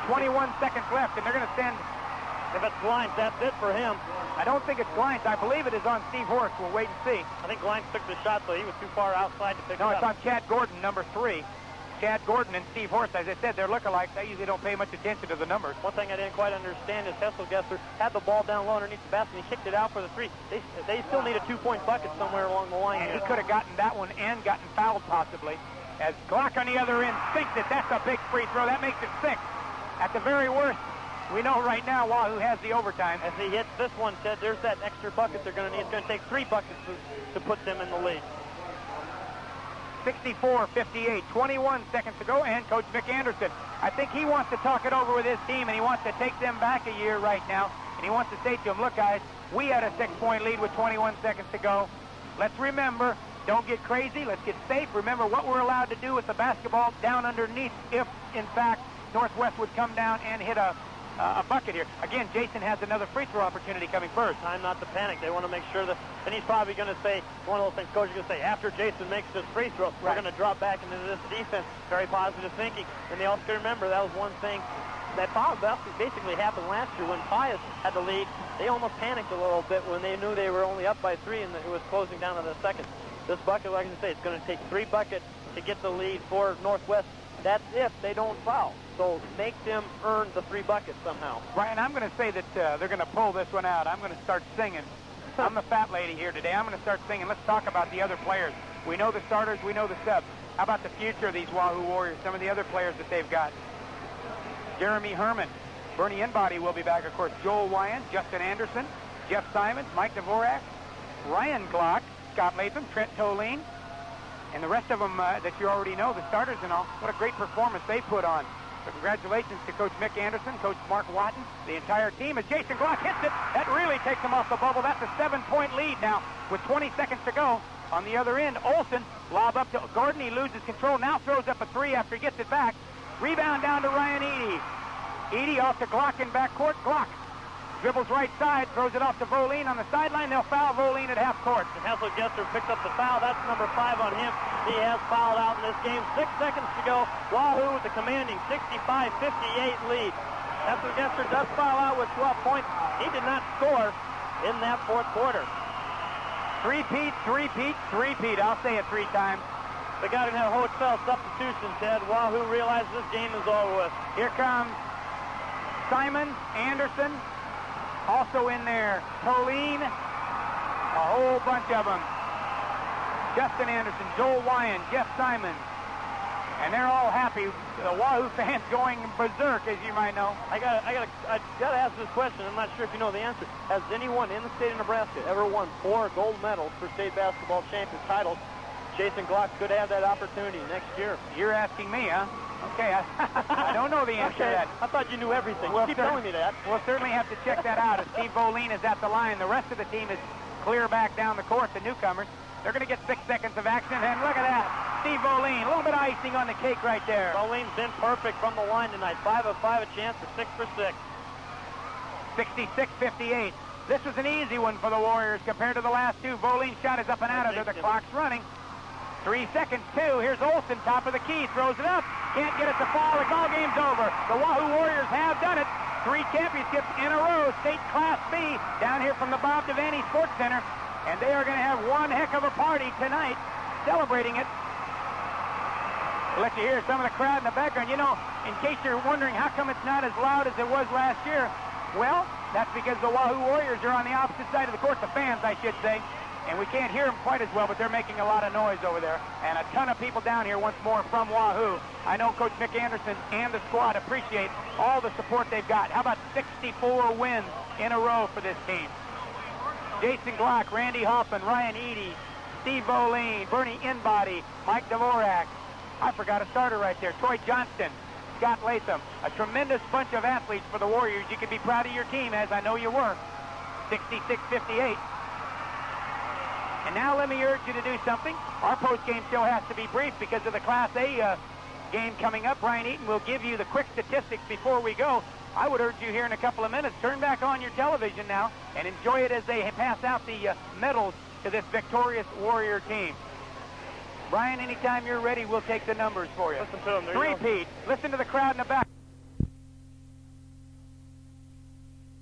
21 seconds left, and they're going to send... If it's Glines, that's it for him. I don't think it's Glines. I believe it is on Steve Horst. We'll wait and see. I think Glines took the shot, so he was too far outside to pick it up. No, it's on Chad Gordon, number 3. Chad Gordon and Steve Horst, as I said, they're lookalikes. I usually don't pay much attention to the numbers. One thing I didn't quite understand is Hesselgesser had the ball down low underneath the basket, and he kicked it out for the 3. They still need a 2-point bucket somewhere along the line. And he could have gotten that one and gotten fouled, possibly. As Glock on the other end sinks it. That's a big free throw. That makes it 6. At the very worst, we know right now Wahoo has the overtime. As he hits this one, Ted, there's that extra bucket they're going to need. It's going to take 3 buckets to put them in the lead. 64-58, 21 seconds to go, and Coach Mick Anderson. I think he wants to talk it over with his team, and he wants to take them back a year right now, and he wants to say to them, look, guys, we had a 6-point lead with 21 seconds to go. Let's remember, don't get crazy. Let's get safe. Remember what we're allowed to do with the basketball down underneath if, in fact, Northwest would come down and hit a bucket here. Again, Jason has another free throw opportunity coming first. Time not to panic. They want to make sure that, and he's probably going to say, one of those things Coach is going to say, after Jason makes this free throw, we're going to drop back into this defense. Very positive thinking. And they also remember that was one thing that basically happened last year when Pius had the lead. They almost panicked a little bit when they knew they were only up by 3 and it was closing down to the second. This bucket, like I say, it's going to take 3 buckets to get the lead for Northwest. That's if they don't foul. So make them earn the 3 buckets somehow. Right, and I'm going to say that they're going to pull this one out. I'm going to start singing. I'm the fat lady here today. I'm going to start singing. Let's talk about the other players. We know the starters. We know the subs. How about the future of these Wahoo Warriors, some of the other players that they've got? Jeremy Herman. Bernie Inbody will be back, of course. Joel Wyand, Justin Anderson, Jeff Simons, Mike Dvorak, Ryan Glock, Scott Latham, Trent Toline, and the rest of them that you already know, the starters and all. What a great performance they put on. So congratulations to Coach Mick Anderson, Coach Mark Watton, the entire team. As Jason Glock hits it, that really takes him off the bubble. That's a 7-point lead now with 20 seconds to go. On the other end, Olsen, lob up to Gordon. He loses control, now throws up a 3 after he gets it back. Rebound down to Ryan Eady. Eady off to Glock in backcourt. Glock dribbles right side, throws it off to Voline on the sideline. They'll foul Voline at half court. And Hesselgesser picked up the foul. That's number 5 on him. He has fouled out in this game. 6 seconds to go. Wahoo with the commanding 65-58 lead. Hesselgesser does foul out with 12 points. He did not score in that 4th quarter. Three-peat. I'll say it 3 times. They got in a hotel substitution, Ted. Wahoo realizes this game is over with. Here comes Simon, Anderson, also in there, Toline, a whole bunch of them. Justin Anderson, Joel Wyand, Jeff Simons, And they're all happy. The Wahoo fans going berserk, as you might know. I gotta ask this question. I'm not sure if you know the answer. Has anyone in the state of Nebraska ever won 4 gold medals for state basketball champion titles? Jason Glock could have that opportunity next year. You're asking me, huh? Okay, I don't know the answer to that. I thought you knew everything. You keep telling me that. We'll certainly have to check that out. As Steve Voline is at the line, the rest of the team is clear back down the court, the newcomers. They're going to get 6 seconds of action, and look at that. Steve Voline, a little bit of icing on the cake right there. Voline's been perfect from the line tonight. 5 of 5, a chance for 6 for 6. 66-58. This was an easy one for the Warriors compared to the last two. Voline's shot is up and out of there. The clock's running. 3 seconds, 2. Here's Olsen, top of the key, throws it up. Can't get it to fall. The ball game's over. The Wahoo Warriors have done it. 3 championships in a row. State Class B down here from the Bob Devaney Sports Center. And they are going to have one heck of a party tonight, celebrating it. We'll let you hear some of the crowd in the background. You know, in case you're wondering how come it's not as loud as it was last year, well, that's because the Wahoo Warriors are on the opposite side of the court, the fans, I should say. And we can't hear them quite as well, but they're making a lot of noise over there. And a ton of people down here once more from Wahoo. I know Coach Mick Anderson and the squad appreciate all the support they've got. How about 64 wins in a row for this team? Jason Glock, Randy Hoffman, Ryan Eady, Steve Voline, Bernie Inbody, Mike Dvorak. I forgot a starter right there. Troy Johnston, Scott Latham. A tremendous bunch of athletes for the Warriors. You can be proud of your team, as I know you were. 66-58. And now let me urge you to do something. Our post-game show has to be brief because of the Class A game coming up. Brian Eaton will give you the quick statistics before we go. I would urge you here in a couple of minutes, turn back on your television now and enjoy it as they pass out the medals to this victorious Warrior team. Brian, anytime you're ready, we'll take the numbers for you. Listen to them. Three-peat. Listen to the crowd in the back.